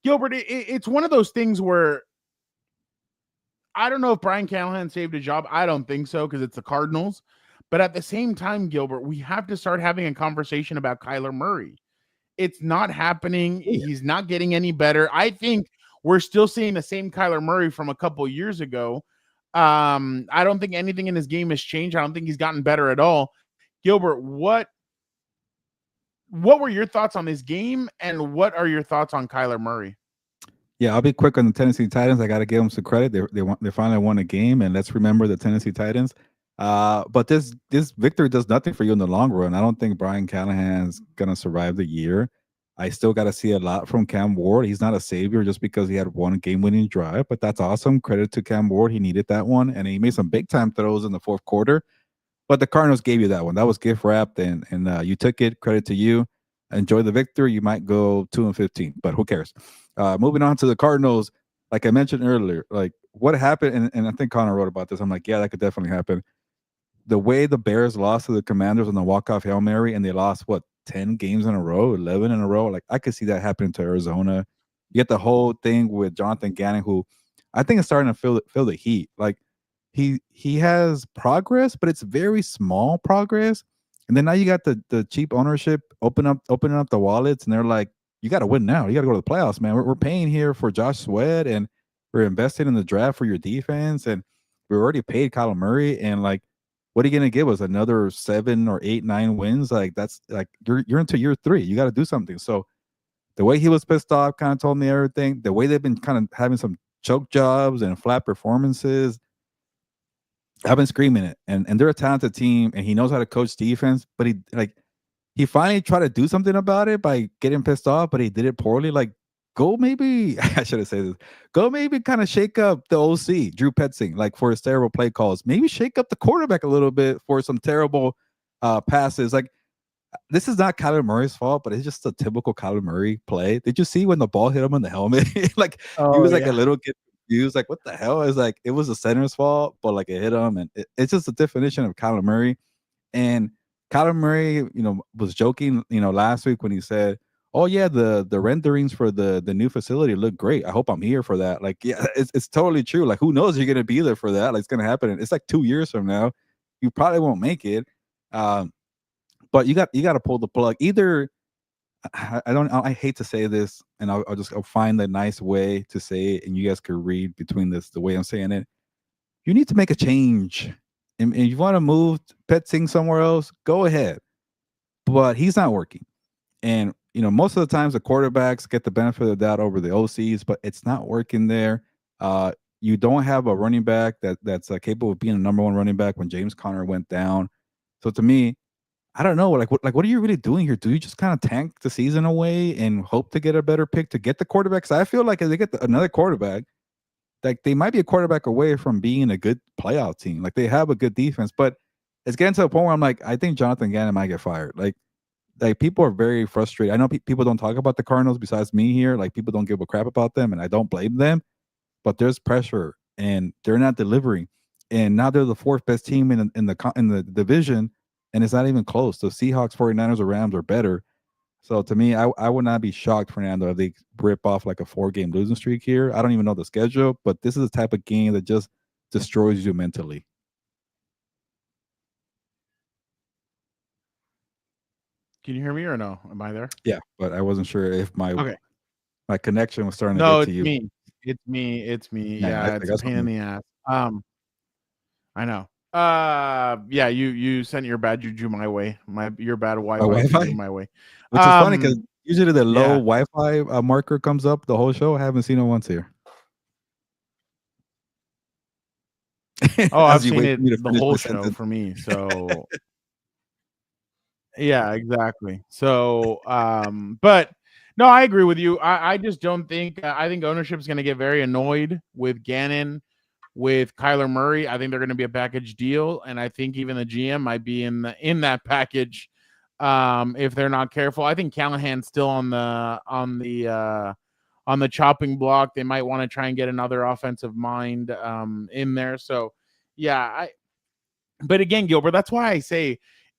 Gilbert, it's one of those things where I don't know if Brian Callahan saved a job. I don't think so, because it's the Cardinals. But at the same time, Gilbert, we have to start having a conversation about Kyler Murray. It's not happening. He's not getting any better. I think we're still seeing the same Kyler Murray from a couple of years ago. I don't think anything in his game has changed. I don't think he's gotten better at all. Gilbert, what were your thoughts on this game, and what are your thoughts on Kyler Murray? Yeah, I'll be quick on the Tennessee Titans. I got to give them some credit. They finally won a game, and let's remember the Tennessee Titans. But this victory does nothing for you in the long run. I don't think Brian Callahan's gonna survive the year. I still got to see a lot from Cam Ward. He's not a savior just because he had one game-winning drive, but that's awesome. Credit to Cam Ward. He needed that one, and he made some big-time throws in the fourth quarter. But the Cardinals gave you that one. That was gift wrapped, and you took it. Credit to you. Enjoy the victory. You might go 2-15, but who cares? Moving on to the Cardinals, like I mentioned earlier, like what happened, and I think Connor wrote about this. I'm like, yeah, that could definitely happen. The way the Bears lost to the Commanders on the walk-off Hail Mary, and they lost, 10 games in a row, 11 in a row? Like, I could see that happening to Arizona. You get the whole thing with Jonathan Gannon, who I think is starting to feel the heat. Like, he has progress, but it's very small progress. And then now you got the cheap ownership opening up the wallets, and they're like, you got to win now. You got to go to the playoffs, man. We're paying here for Josh Sweat, and we're investing in the draft for your defense, and we already paid Kyler Murray, and like, what are you going to give us? Another 7 or 8, 9 wins? Like, that's like you're into year 3. You got to do something. So the way he was pissed off kind of told me everything. The way they've been kind of having some choke jobs and flat performances, I've been screaming it. And they're a talented team, and he knows how to coach defense. But he finally tried to do something about it by getting pissed off, but he did it poorly. Like, go maybe I should have said this. Go maybe kind of shake up the OC, Drew Petzing, like for his terrible play calls. Maybe shake up the quarterback a little bit for some terrible passes. Like, this is not Kyler Murray's fault, but it's just a typical Kyler Murray play. Did you see when the ball hit him in the helmet? Like, he was like a little kid confused. Like, what the hell? It's like it was the center's fault, but like it hit him, and it's just a definition of Kyler Murray. And Kyler Murray, was joking, last week when he said, "Oh yeah, the renderings for the new facility look great. I hope I'm here for that." Like, yeah, it's totally true. Like, who knows you're gonna be there for that? Like, it's gonna happen. It's like 2 years from now. You probably won't make it. But you got to pull the plug. Either I hate to say this, and I'll find a nice way to say it, and you guys could read between this the way I'm saying it. You need to make a change. And if you want to move Petzing somewhere else, go ahead. But he's not working. And most of the times the quarterbacks get the benefit of that over the OCs, but it's not working there. You don't have a running back that's capable of being a number 1 running back when James Conner went down. So to me, I don't know. What are you really doing here? Do you just kind of tank the season away and hope to get a better pick to get the quarterback? Because I feel like if they get another quarterback, like they might be a quarterback away from being a good playoff team. Like, they have a good defense, but it's getting to a point where I'm like, I think Jonathan Gannon might get fired. Like people are very frustrated. I know people don't talk about the Cardinals besides me here. Like, people don't give a crap about them, and I don't blame them. But there's pressure, and they're not delivering. And now they're the 4th best team in the division, and it's not even close. The Seahawks, 49ers, or Rams are better. So to me, I would not be shocked, Fernando, if they rip off like a 4-game losing streak here. I don't even know the schedule, but this is the type of game that just destroys you mentally. Can you hear me or no? Am I there? Yeah, but I wasn't sure if my connection was starting to get to you. It's me. Yeah, it's a pain in the ass. I know. Yeah, you sent your bad juju my way. Your bad Wi-Fi juju my way. Which is funny because usually the low Wi-Fi marker comes up the whole show. I haven't seen it once here. Oh, I've seen it the whole show for me. So yeah, exactly. So but no, I agree with you. I just don't think I think ownership is going to get very annoyed with Gannon, with Kyler Murray. I think they're going to be a package deal, and I think even the GM might be in that package if they're not careful. I think Callahan's still on the chopping block. They might want to try and get another offensive mind in there. So yeah, but again, Gilbert, that's why I say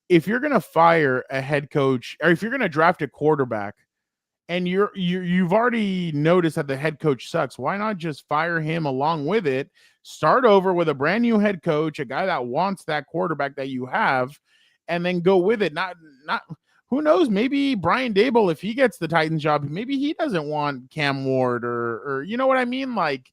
if you're going to fire a head coach, or if you're going to draft a quarterback, and you've already noticed that the head coach sucks, why not just fire him along with it? Start over with a brand new head coach, a guy that wants that quarterback that you have, and then go with it. Not who knows? Maybe Brian Daboll, if he gets the Titans job, maybe he doesn't want Cam Ward or you know what I mean? Like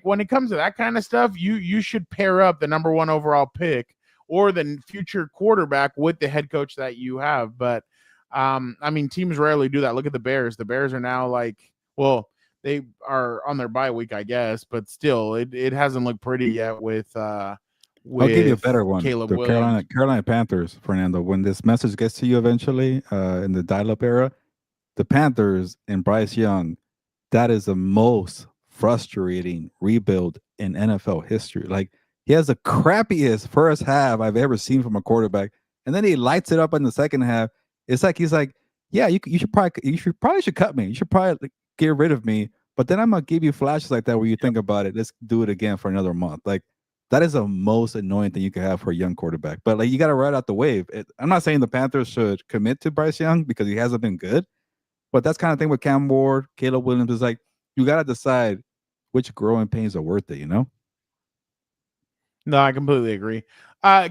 when it comes to that kind of stuff, you should pair up the number 1 overall pick or the future quarterback with the head coach that you have. But I mean, teams rarely do that. Look at the Bears. The Bears are now they are on their bye week, I guess, but still, it hasn't looked pretty yet with I'll give you a better one. Caleb the Williams. Carolina Panthers, Fernando. When this message gets to you eventually in the dial-up era, the Panthers and Bryce Young, that is the most frustrating rebuild in NFL history. Like, he has the crappiest first half I've ever seen from a quarterback, and then he lights it up in the second half. It's like he's like, yeah, you should probably cut me. You should probably get rid of me. But then I'm gonna give you flashes like that where you think about it. Let's do it again for another month. Like, that is the most annoying thing you can have for a young quarterback. But like, you got to ride out the wave. I'm not saying the Panthers should commit to Bryce Young because he hasn't been good, but that's kind of thing with Cam Ward, Caleb Williams is like, you got to decide which growing pains are worth it, you know? No, I completely agree.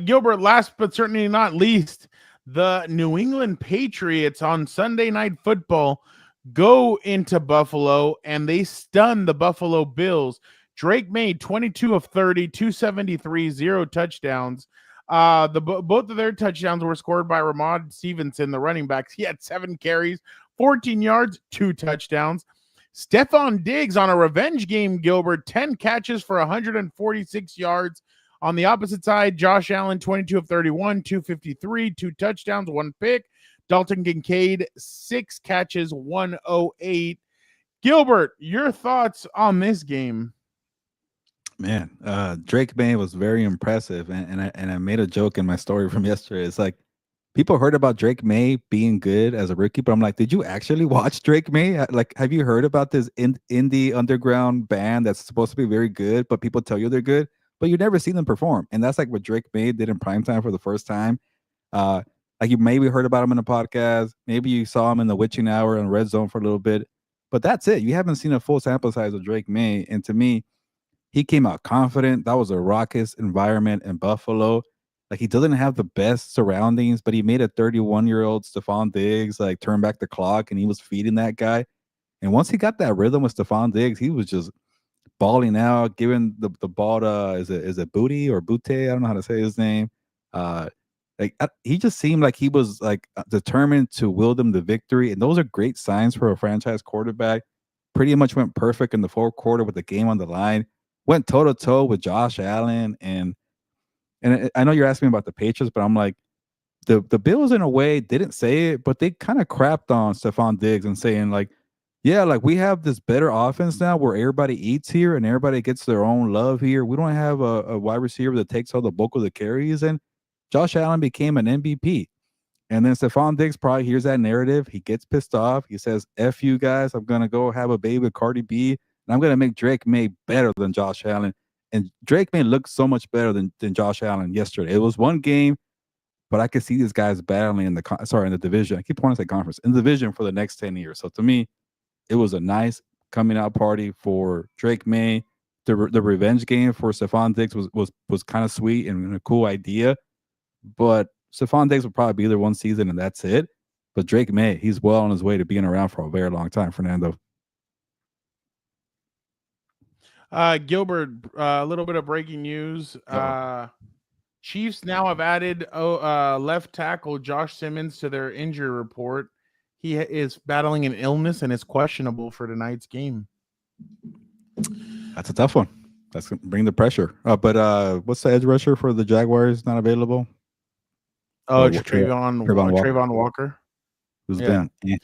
Gilbert, last but certainly not least, the New England Patriots on Sunday Night Football go into Buffalo, and they stun the Buffalo Bills. Drake Maye 22 of 30, 273, 0 touchdowns. Both of their touchdowns were scored by Ramon Stevenson, the running backs. He had 7 carries, 14 yards, 2 touchdowns. Stephon Diggs on a revenge game, Gilbert, 10 catches for 146 yards. On the opposite side, Josh Allen, 22 of 31, 253, 2 touchdowns, 1 pick. Dalton Kincaid, 6 catches, 108. Gilbert, your thoughts on this game? Man, Drake Maye was very impressive, and I made a joke in my story from yesterday. It's like, people heard about Drake Maye being good as a rookie, but I'm like, did you actually watch Drake Maye? Like, have you heard about this indie underground band that's supposed to be very good, but people tell you they're good, but you've never seen them perform? And that's like what Drake Maye did in primetime for the first time. Like, you maybe heard about him in a podcast, maybe you saw him in the witching hour and Red Zone for a little bit, but that's it. You haven't seen a full sample size of Drake Maye, and to me, he came out confident. That was a raucous environment in Buffalo. Like, he doesn't have the best surroundings, but he made a 31-year-old Stephon Diggs like turn back the clock, and he was feeding that guy. And once he got that rhythm with Stephon Diggs, he was just balling out, giving the ball to is it Booty or Butte? I don't know how to say his name. He just seemed like he was like determined to will them the victory, and those are great signs for a franchise quarterback. Pretty much went perfect in the fourth quarter with the game on the line. Went toe to toe with Josh Allen, and I know you're asking me about the Patriots, but I'm like, the Bills in a way didn't say it, but they kind of crapped on Stephon Diggs and saying like, yeah, like, we have this better offense now where everybody eats here and everybody gets their own love here. We don't have a wide receiver that takes all the bulk of the carries, and Josh Allen became an MVP. And then Stephon Diggs probably hears that narrative. He gets pissed off. He says, F you guys, I'm going to go have a baby with Cardi B, and I'm going to make Drake Maye better than Josh Allen. And Drake Maye looked so much better than Josh Allen yesterday. It was one game, but I could see these guys battling in the division. I keep wanting to say conference, in the division for the next 10 years. So to me, it was a nice coming out party for Drake Maye. The revenge game for Stephon Diggs was kind of sweet and a cool idea. But Stephon Diggs will probably be there one season and that's it. But Drake Maye, he's well on his way to being around for a very long time, Fernando. Gilbert, a little bit of breaking news. Chiefs now have added left tackle Josh Simmons to their injury report. He is battling an illness and is questionable for tonight's game. That's a tough one. That's going to bring the pressure. But what's the edge rusher for the Jaguars not available? Oh, Trayvon Walker. Who's been? Yeah.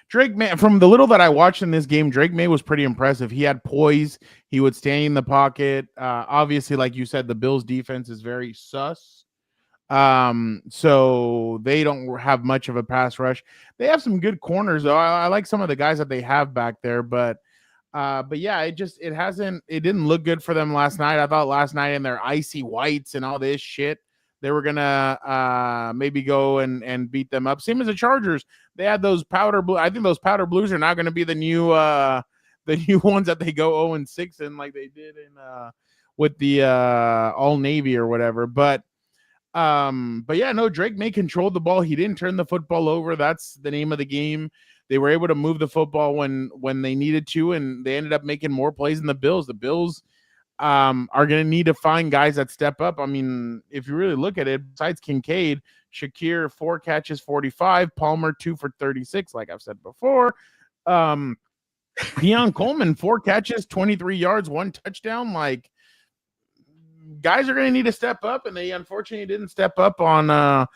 Drake Maye, from the little that I watched in this game, Drake Maye was pretty impressive. He had poise. He would stay in the pocket. Obviously, like you said, the Bills' defense is very sus. So they don't have much of a pass rush. They have some good corners, though. I like some of the guys that they have back there, but yeah, it didn't look good for them last night. I thought last night in their icy whites and all this shit, they were gonna maybe go and beat them up. Same as the Chargers. They had those powder blue. I think those powder blues are not going to be the new ones that they go 0-6 in, like they did in with the all navy or whatever. But yeah, no, Drake Maye controlled the ball. He didn't turn the football over. That's the name of the game. They were able to move the football when they needed to, and they ended up making more plays than the Bills. The Bills are going to need to find guys that step up. I mean, if you really look at it, besides Kincaid, Shakir, 4 catches, 45, Palmer, 2 for 36, like I've said before. Deion Coleman, 4 catches, 23 yards, 1 touchdown. Like, guys are going to need to step up, and they unfortunately didn't step up on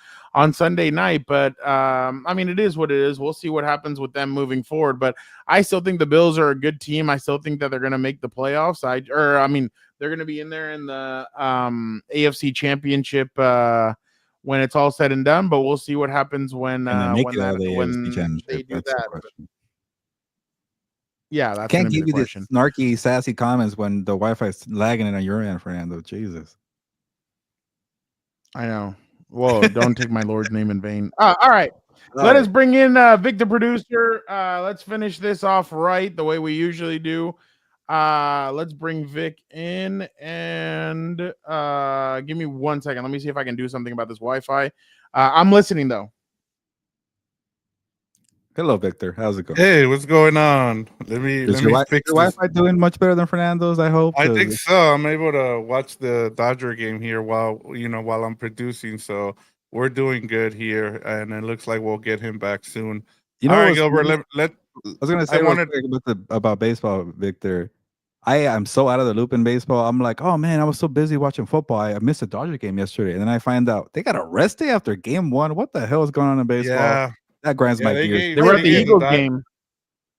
Sunday night. But I mean, it is what it is. We'll see what happens with them moving forward. But I still think the Bills are a good team. I still think that they're going to make the playoffs. They're going to be in there in the AFC Championship when it's all said and done. But we'll see what happens when they do that. Yeah, that's can't give you this snarky, sassy comments when the Wi-Fi is lagging it on your end, Fernando. Jesus. I know. Whoa, don't take my Lord's name in vain. All right. Let us bring in Vic, the producer. Let's finish this off right the way we usually do. Let's bring Vic in and give me 1 second. Let me see if I can do something about this Wi-Fi. I'm listening, though. Hello, Victor. How's it going? Hey, what's going on? Let me fix this. Wi-Fi doing much better than Fernando's, I hope. I think so. I'm able to watch the Dodger game here while I'm producing. So we're doing good here, and it looks like we'll get him back soon. All right, Gilbert. I was going to say about baseball, Victor. I am so out of the loop in baseball. I'm like, oh man, I was so busy watching football. I missed the Dodger game yesterday, and then I find out they got a rest day after game 1. What the hell is going on in baseball? Yeah. That grinds my gears. They were at the Eagles game.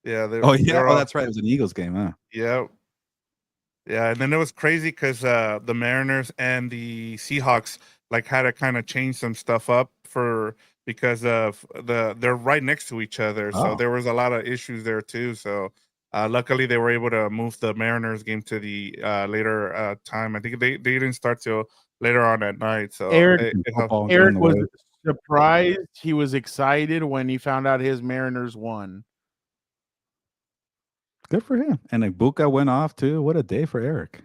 Yeah. That's right. It was an Eagles game, huh? Yeah. Yeah, and then it was crazy because the Mariners and the Seahawks had to kind of change some stuff up because of they're right next to each other. So there was a lot of issues there too. So luckily they were able to move the Mariners game to the later time. I think they didn't start till later on at night. So Eric was surprised. He was excited when he found out his Mariners won. Good for him. And Ibuka went off too. What a day for Eric.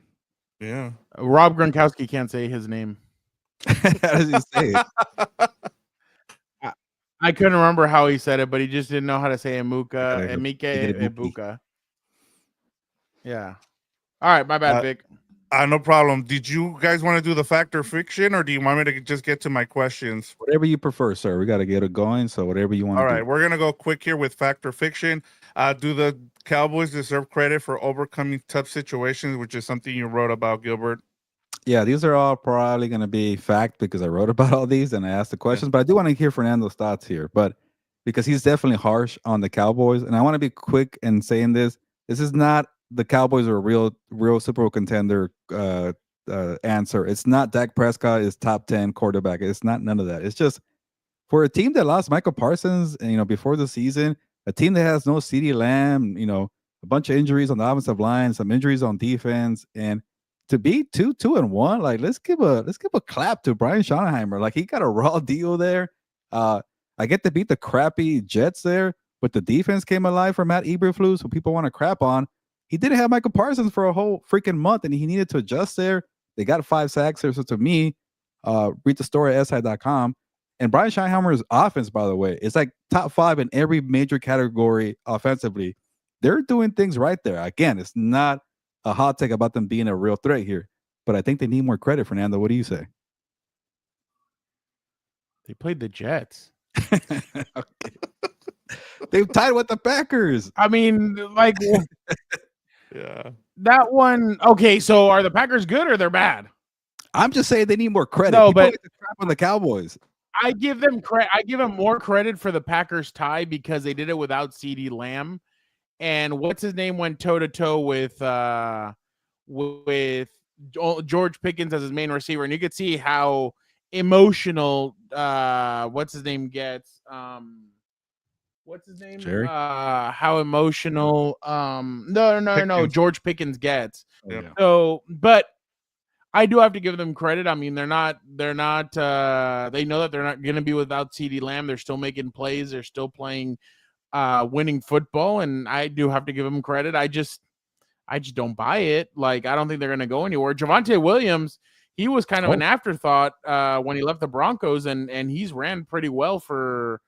Yeah. Rob Gronkowski can't say his name. How does he say it? I couldn't remember how he said it, but he just didn't know how to say Ibuka. Yeah. All right, my bad, Vic. No problem. Did you guys want to do the fact or fiction, or do you want me to just get to my questions? Whatever you prefer, sir. We got to get it going, so whatever you want to do. All right, we're going to go quick here with fact or fiction. Do the Cowboys deserve credit for overcoming tough situations, which is something you wrote about, Gilbert? Yeah, these are all probably going to be fact because I wrote about all these and I asked the questions, but I do want to hear Fernando's thoughts here, but because he's definitely harsh on the Cowboys, and I want to be quick in saying this. This is not the Cowboys are a real Super Bowl contender answer. It's not Dak Prescott is top 10 quarterback. It's not none of that. It's just for a team that lost Michael Parsons, and before the season, a team that has no CeeDee Lamb, a bunch of injuries on the offensive line, some injuries on defense, and to be 2-1, like let's give a clap to Brian Schottenheimer. Like he got a raw deal there. I get to beat the crappy Jets there, but the defense came alive for Matt Eberflus, who people want to crap on. He didn't have Michael Parsons for a whole freaking month, and he needed to adjust there. They got 5 sacks there. So to me, read the story at SI.com. And Brian Schottenheimer's offense, by the way, is like top 5 in every major category offensively. They're doing things right there. Again, it's not a hot take about them being a real threat here, but I think they need more credit. Fernando, what do you say? They played the Jets. Okay. They've tied with the Packers. I mean, like, yeah, that one. Okay, so are the Packers good or they're bad? I'm just saying they need more credit. No, people but like to crap on the Cowboys. I give them credit. I give them more credit for the Packers tie because they did it without CeeDee Lamb, and what's his name went toe to toe with George Pickens as his main receiver, and you could see how emotional what's his name gets. What's his name? Jerry? How emotional no George Pickens gets. Yeah. So, but I do have to give them credit. I mean, they're not they know that they're not going to be without CeeDee Lamb. They're still making plays. They're still playing winning football, and I do have to give them credit. I just don't buy it. Like, I don't think they're going to go anywhere. Javonte Williams, he was kind of an afterthought when he left the Broncos, and he's ran pretty well for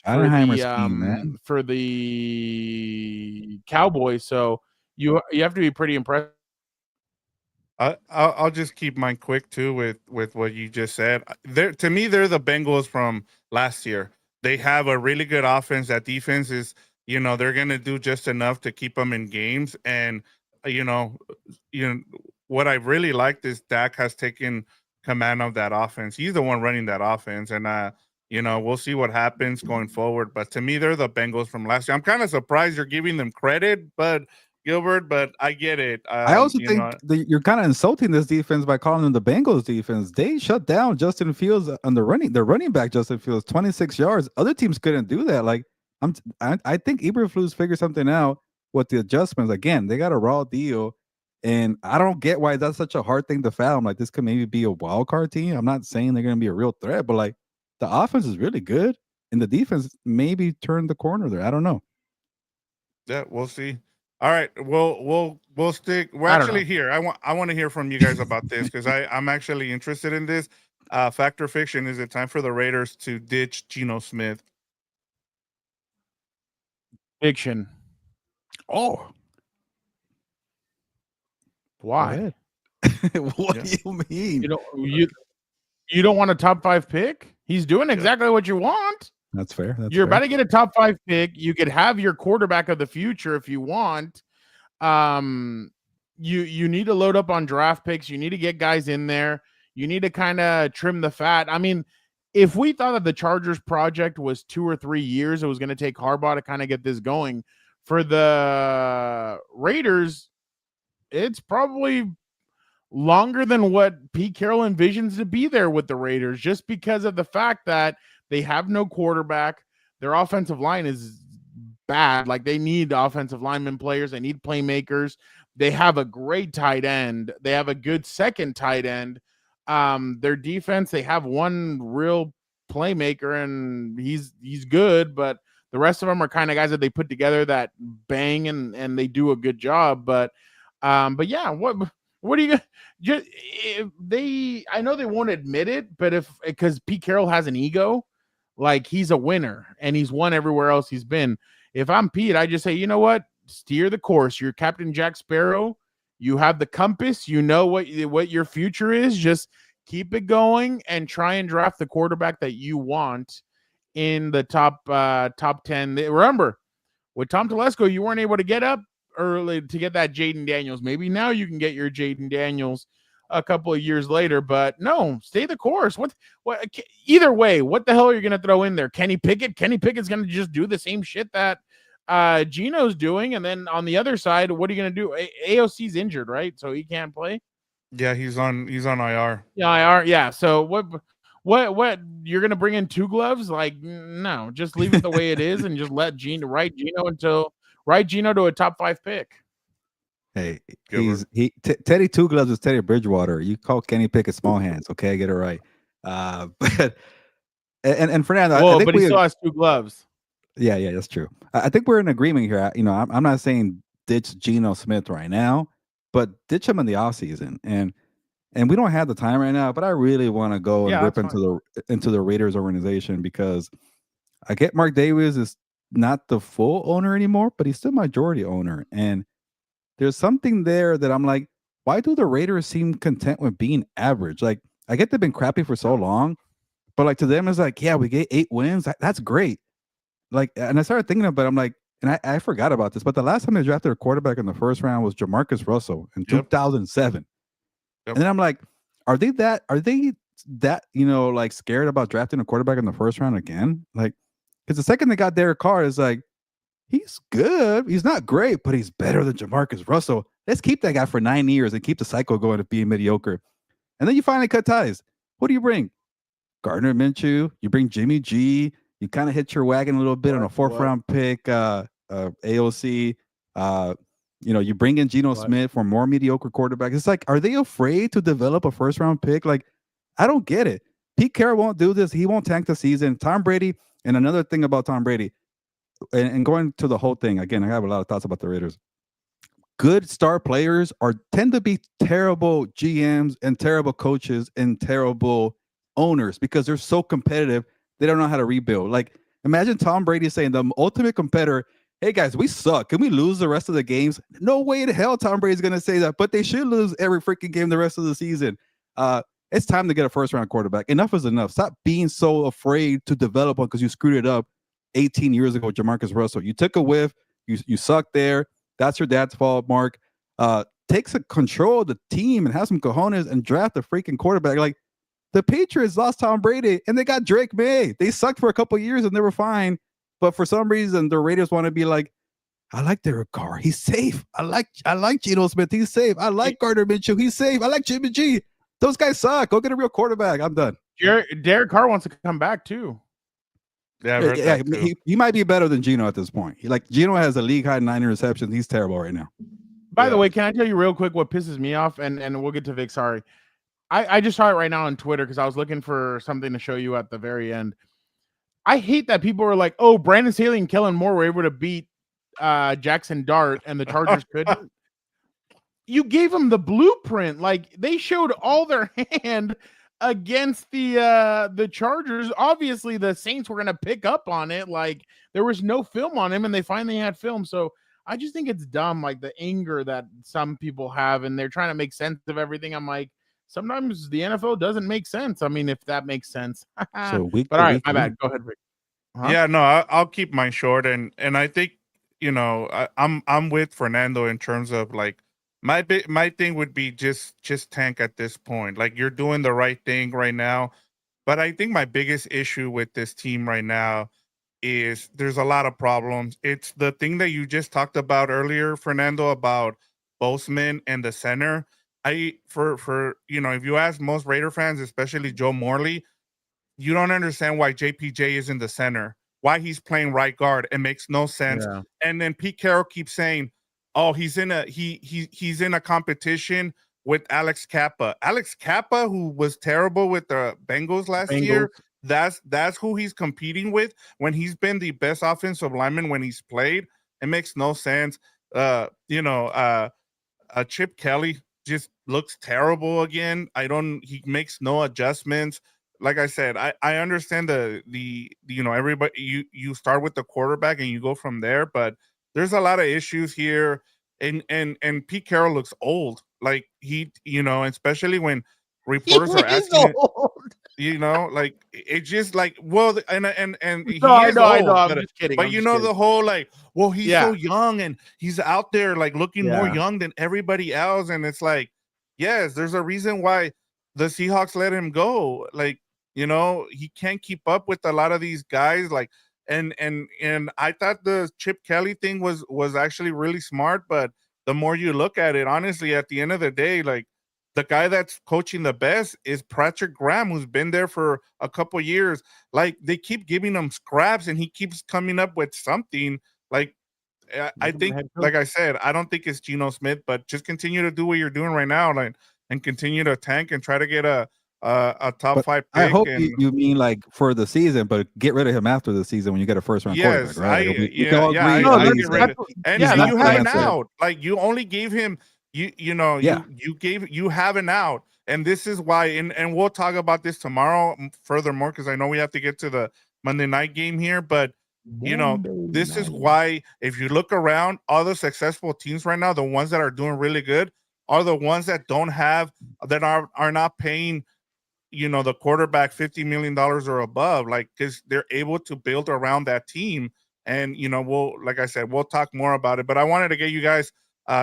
the Cowboys. So you have to be pretty impressed. I'll just keep mine quick too with what you just said. To me, they're the Bengals from last year. They have a really good offense. That defense is, they're going to do just enough to keep them in games. And, what I really liked is Dak has taken command of that offense. He's the one running that offense, and we'll see what happens going forward. But to me, they're the Bengals from last year. I'm kind of surprised you're giving them credit, but Gilbert, but I get it. I also think you're kind of insulting this defense by calling them the Bengals defense. They shut down Justin Fields on the running back. Justin Fields 26 yards. Other teams couldn't do that. Like I think Eberflus figured something out with the adjustments. Again, they got a raw deal, and I don't get why that's such a hard thing to fathom. Like this could maybe be a wild card team. I'm not saying they're going to be a real threat, but like the offense is really good, and the defense maybe turned the corner there. I don't know. Yeah, we'll see. All right, we'll stick. We're actually here. I want to hear from you guys about this because I'm actually interested in this. Fact or fiction? Is it time for the Raiders to ditch Geno Smith? Fiction. Oh, why? What do you mean? You don't want a top 5 pick? He's doing exactly what you want. That's fair. You're about to get a top 5 pick. You could have your quarterback of the future if you want. You need to load up on draft picks. You need to get guys in there. You need to kind of trim the fat. I mean, if we thought that the Chargers project was 2 or 3 years, it was going to take Harbaugh to kind of get this going. For the Raiders, it's probably longer than what Pete Carroll envisions to be there with the Raiders, just because of the fact that they have no quarterback. Their offensive line is bad. Like they need offensive lineman players. They need playmakers. They have a great tight end. They have a good second tight end. Their defense, they have one real playmaker and he's good, but the rest of them are kind of guys that they put together that bang and they do a good job. But yeah, what do you just I know they won't admit it, but because Pete Carroll has an ego, like he's a winner and he's won everywhere else he's been. If I'm Pete, I just say, you know what? Steer the course. You're Captain Jack Sparrow. You have the compass. You know what your future is. Just keep it going and try and draft the quarterback that you want in the top 10. Remember, with Tom Telesco, you weren't able to get up early to get that Jaden Daniels. Maybe now you can get your Jaden Daniels a couple of years later, but no, stay the course. What either way, what the hell are you going to throw in there? Kenny Pickett's going to just do the same shit that Geno's doing. And then on the other side, what are you going to do? AOC's injured, right? So he can't play. Yeah, he's on IR. Yeah, IR. Yeah. So what you're going to bring in 2 gloves? Like, no, just leave it the way it is and just let write Geno to a top 5 pick. Hey, Teddy Two Gloves is Teddy Bridgewater. You call Kenny Pickett small hands, okay? Get it right. But Fernando, whoa, I think but he still has 2 gloves. Yeah, that's true. I think we're in agreement here. I'm not saying ditch Geno Smith right now, but ditch him in the offseason. And we don't have the time right now, but I really want to go and rip into the Raiders organization because I get Mark Davis is not the full owner anymore, but he's still majority owner. And there's something there that I'm like, why do the Raiders seem content with being average? Like, I get they've been crappy for so long, but like to them, it's like, yeah, we get 8 wins. That's great. Like, and I started thinking about it, I'm like, and I forgot about this, but the last time they drafted a quarterback in the first round was Jamarcus Russell in 2007. And then I'm like, are they that, like scared about drafting a quarterback in the first round again? Like, because the second they got Derek Carr, is like, he's good. He's not great, but he's better than Jamarcus Russell. Let's keep that guy for 9 years and keep the cycle going of being mediocre. And then you finally cut ties. What do you bring? Gardner Minshew. You bring Jimmy G. You kind of hit your wagon a little bit on a 4th round pick, AOC. You bring in Geno Smith for more mediocre quarterback. It's like, are they afraid to develop a 1st round pick? Like, I don't get it. Pete Carroll won't do this. He won't tank the season. Tom Brady, and another thing about Tom Brady, and going to the whole thing, again, I have a lot of thoughts about the Raiders. Good star players tend to be terrible GMs and terrible coaches and terrible owners because they're so competitive. They don't know how to rebuild. Like, imagine Tom Brady saying, the ultimate competitor, hey guys, we suck. Can we lose the rest of the games? No way in hell Tom Brady's going to say that, but they should lose every freaking game the rest of the season. It's time to get a 1st round quarterback. Enough is enough. Stop being so afraid to develop one because you screwed it up 18 years ago with Jamarcus Russell. You took a whiff. You sucked there. That's your dad's fault, Mark. takes control of the team and has some cojones and draft a freaking quarterback. Like the Patriots lost Tom Brady and they got Drake May. They sucked for a couple of years and they were fine, but for some reason the Raiders want to be like, I like Derek Carr. He's safe. I like Geno Smith. He's safe. I like Gardner Minshew. He's safe. I like Jimmy G. Those guys suck. Go get a real quarterback. I'm done. Derek Carr wants to come back too. Yeah, he might be better than Geno at this point. Geno has a league high 9 interceptions. He's terrible right now. By the way, can I tell you real quick what pisses me off? And we'll get to Vic. Sorry. I just saw it right now on Twitter because I was looking for something to show you at the very end. I hate that people are like, oh, Brandon Staley and Kellen Moore were able to beat Jackson Dart and the Chargers couldn't. You gave them the blueprint. Like they showed all their hand against the Chargers. Obviously, the Saints were going to pick up on it. Like there was no film on him, and they finally had film. So I just think it's dumb, like the anger that some people have, and they're trying to make sense of everything. I'm like, sometimes the NFL doesn't make sense. I mean, if that makes sense. But all right, my bad. Go ahead, Rick. Yeah, no, I'll keep mine short, and I think I'm with Fernando in terms of like my thing would be just tank at this point. Like you're doing the right thing right now, but I think my biggest issue with this team right now is there's a lot of problems. It's the thing that you just talked about earlier, Fernando, about Boseman and the center. For if you ask most Raider fans, especially Joe Morley, you don't understand why JPJ is in the center, why he's playing right guard. It makes no sense. Yeah. And then Pete Carroll keeps saying, oh, he's in a competition with Alex Kappa. Alex Kappa, who was terrible with the Bengals last year, that's who he's competing with when he's been the best offensive lineman when he's played. It makes no sense. Chip Kelly just looks terrible again. He makes no adjustments. Like I said, I understand everybody, you start with the quarterback and you go from there, but there's a lot of issues here. And Pete Carroll looks old. Like especially when reporters are asking like it's just like, well, and he I know, I'm just kidding. But the whole like, well, he's so young and he's out there like looking more young than everybody else. And it's like, yes, there's a reason why the Seahawks let him go. Like, he can't keep up with a lot of these guys. Like, and I thought the Chip Kelly thing was actually really smart, but the more you look at it, honestly, at the end of the day, like the guy that's coaching the best is Patrick Graham, who's been there for a couple of years. Like they keep giving him scraps and he keeps coming up with something. Like I think, like I said, I don't think it's Geno Smith, but just continue to do what you're doing right now, like, and continue to tank and try to get a top 5 pick. I hope you mean like for the season, but get rid of him after the season when you get a first round quarterback, right? You have an out. Like you only gave him you have an out. And this is why, and we'll talk about this tomorrow furthermore, because I know we have to get to the Monday night game here, but this is why, if you look around, all the successful teams right now, the ones that are doing really good are the ones that are not paying the quarterback $50 million or above, like, because they're able to build around that team. And like I said, we'll talk more about it, but I wanted to get you guys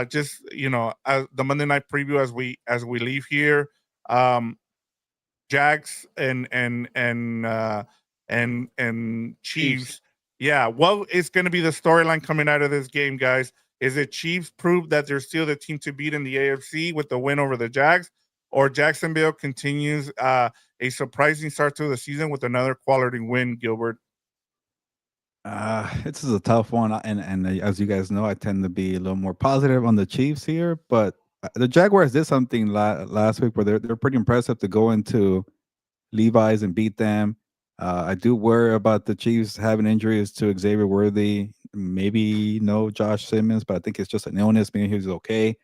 just as the Monday night preview as we leave here. Jags and Chiefs. Yeah, what is going to be the storyline coming out of this game, guys? Is it Chiefs prove that they're still the team to beat in the AFC with the win over the Jags, or Jacksonville continues a surprising start to the season with another quality win, Gilbert? This is a tough one, and as you guys know, I tend to be a little more positive on the Chiefs here, but the Jaguars did something last week where they're pretty impressive to go into Levi's and beat them. I do worry about the Chiefs having injuries to Xavier Worthy, maybe no Josh Simmons, but I think it's just an illness. Maybe he's okay.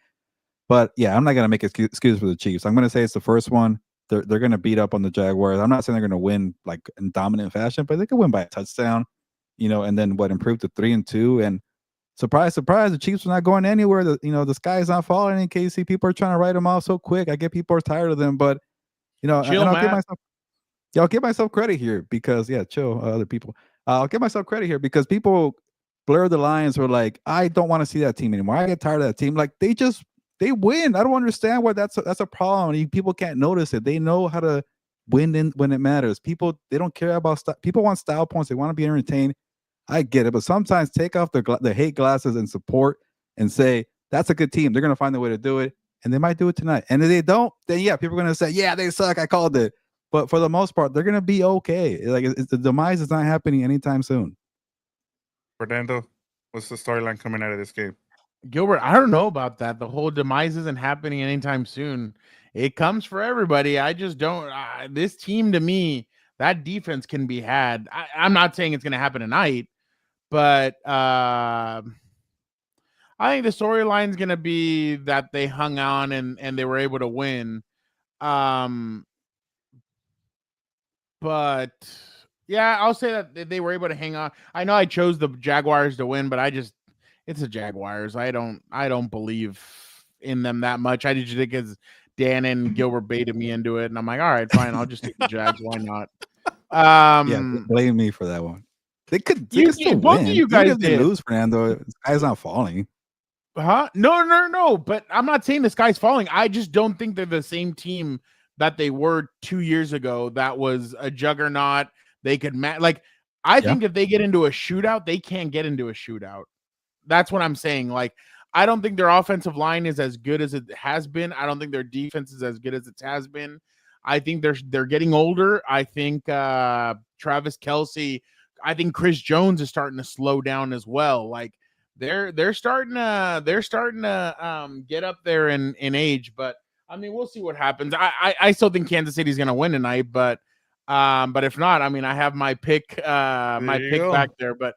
But yeah, I'm not gonna make excuse for the Chiefs. I'm gonna say it's the first one. They're gonna beat up on the Jaguars. I'm not saying they're gonna win like in dominant fashion, but they could win by a touchdown. And then improve to 3-2. And surprise, surprise, the Chiefs are not going anywhere. The sky is not falling in KC. People are trying to write them off so quick. I get people are tired of them, but I'll give myself credit here because chill, other people. I'll give myself credit here because people blur the lines. Were like, I don't want to see that team anymore. I get tired of that team. Like they just they win. I don't understand why that's a problem. People can't notice it. They know how to win when it matters. People, they don't care about stuff. People want style points. They want to be entertained. I get it, but sometimes take off the hate glasses and support and say that's a good team. They're gonna find a way to do it, and they might do it tonight. And if they don't, then yeah, people are gonna say, yeah, they suck. I called it. But for the most part, they're gonna be okay. Like the demise is not happening anytime soon. Fernando, what's the storyline coming out of this game? Gilbert, I don't know about that. The whole demise isn't happening anytime soon. It comes for everybody. I just don't. This team, to me, that defense can be had. I'm not saying it's going to happen tonight, but I think the storyline is going to be that they hung on and they were able to win. But yeah, I'll say that they were able to hang on. I know I chose the Jaguars to win, but it's the Jaguars. I don't believe in them that much. I just think it's Dan and Gilbert baited me into it, and I'm like, all right, fine, I'll just take the Jags. Why not? Yeah, blame me for that one. They could still both win. Of you guys even if they did. lose, Fernando. The sky's not falling. Huh? No. But I'm not saying the sky's falling. I just don't think they're the same team that they were 2 years ago. That was a juggernaut. They could I think if they get into a shootout, they can't get into a shootout. That's what I'm saying. Like, I don't think their offensive line is as good as it has been. I don't think their defense is as good as it has been. I think they're getting older. I think Travis Kelce. I think Chris Jones is starting to slow down as well. Like they're starting to get up there in age. But I mean, we'll see what happens. I still think Kansas City's going to win tonight. But if not, I mean, I have my pick back there. But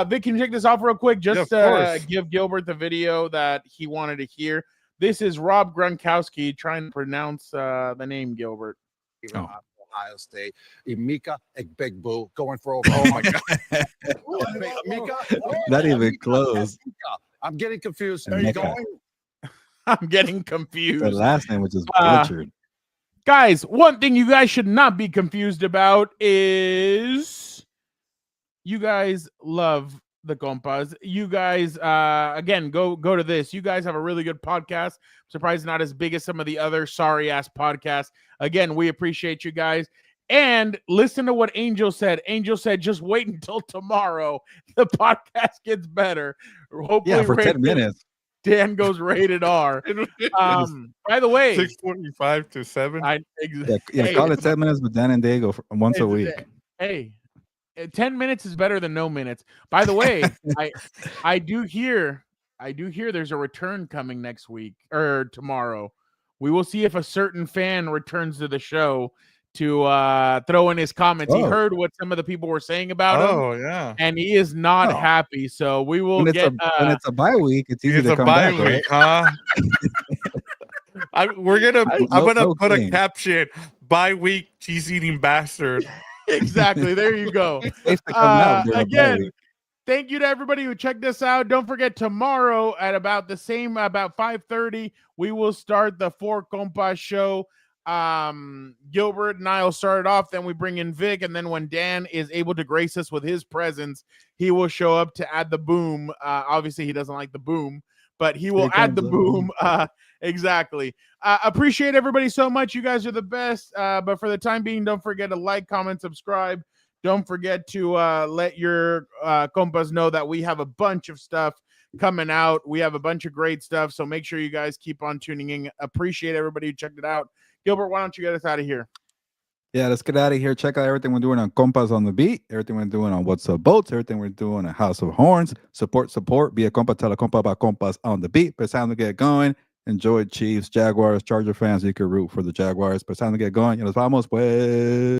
Vic, can you check this off real quick? Just give Gilbert the video that he wanted to hear. This is Rob Gronkowski trying to pronounce the name Gilbert. Ohio State. Mika Egbegbu going for over. Oh my God. Mika, not even close. I'm getting confused. Are you going? I'm getting confused. The last name was just butchered. Guys, one thing you guys should not be confused about is you guys love the Compas. You guys, again, go to this. You guys have a really good podcast. I'm surprised not as big as some of the other sorry-ass podcasts. Again, we appreciate you guys. And listen to what Angel said. Angel said, just wait until tomorrow. The podcast gets better. Hopefully, for 10 minutes. Dan goes rated R. By the way, 6:45 to 7. Call it 10 minutes with Dan and Diego once a week. Hey, 10 minutes is better than no minutes. By the way, I do hear there's a return coming next week or tomorrow. We will see if a certain fan returns to the show to throw in his comments. He heard what some of the people were saying about him. Oh, yeah. And he is not happy. So we will when it's a bye week, it's easy to come back. It's a bye week, huh? I'm gonna put a caption: "Bye week, cheese eating bastard." Exactly. There you go. Again, thank you to everybody who checked this out. Don't forget, tomorrow at about 5:30, we will start the Four Compas show. Gilbert and I will start it off, then we bring in Vic, and then when Dan is able to grace us with his presence, he will show up to add the boom. Obviously he doesn't like the boom, but he will add the boom. Exactly. Appreciate everybody so much. You guys are the best. But for the time being, don't forget to like, comment, subscribe. Don't forget to let your compas know that we have a bunch of stuff coming out. We have a bunch of great stuff, so make sure you guys keep on tuning in. Appreciate everybody who checked it out. Gilbert, why don't you get us out of here? Yeah, let's get out of here. Check out everything we're doing on Compas on the Beat, everything we're doing on What's Up Boats, everything we're doing at House of Horns. Support. Be a compa, tell a compa about Compas on the Beat. But it's time to get going. Enjoy Chiefs, Jaguars, Charger fans. You can root for the Jaguars. But it's time to get going. Y nos vamos, pues.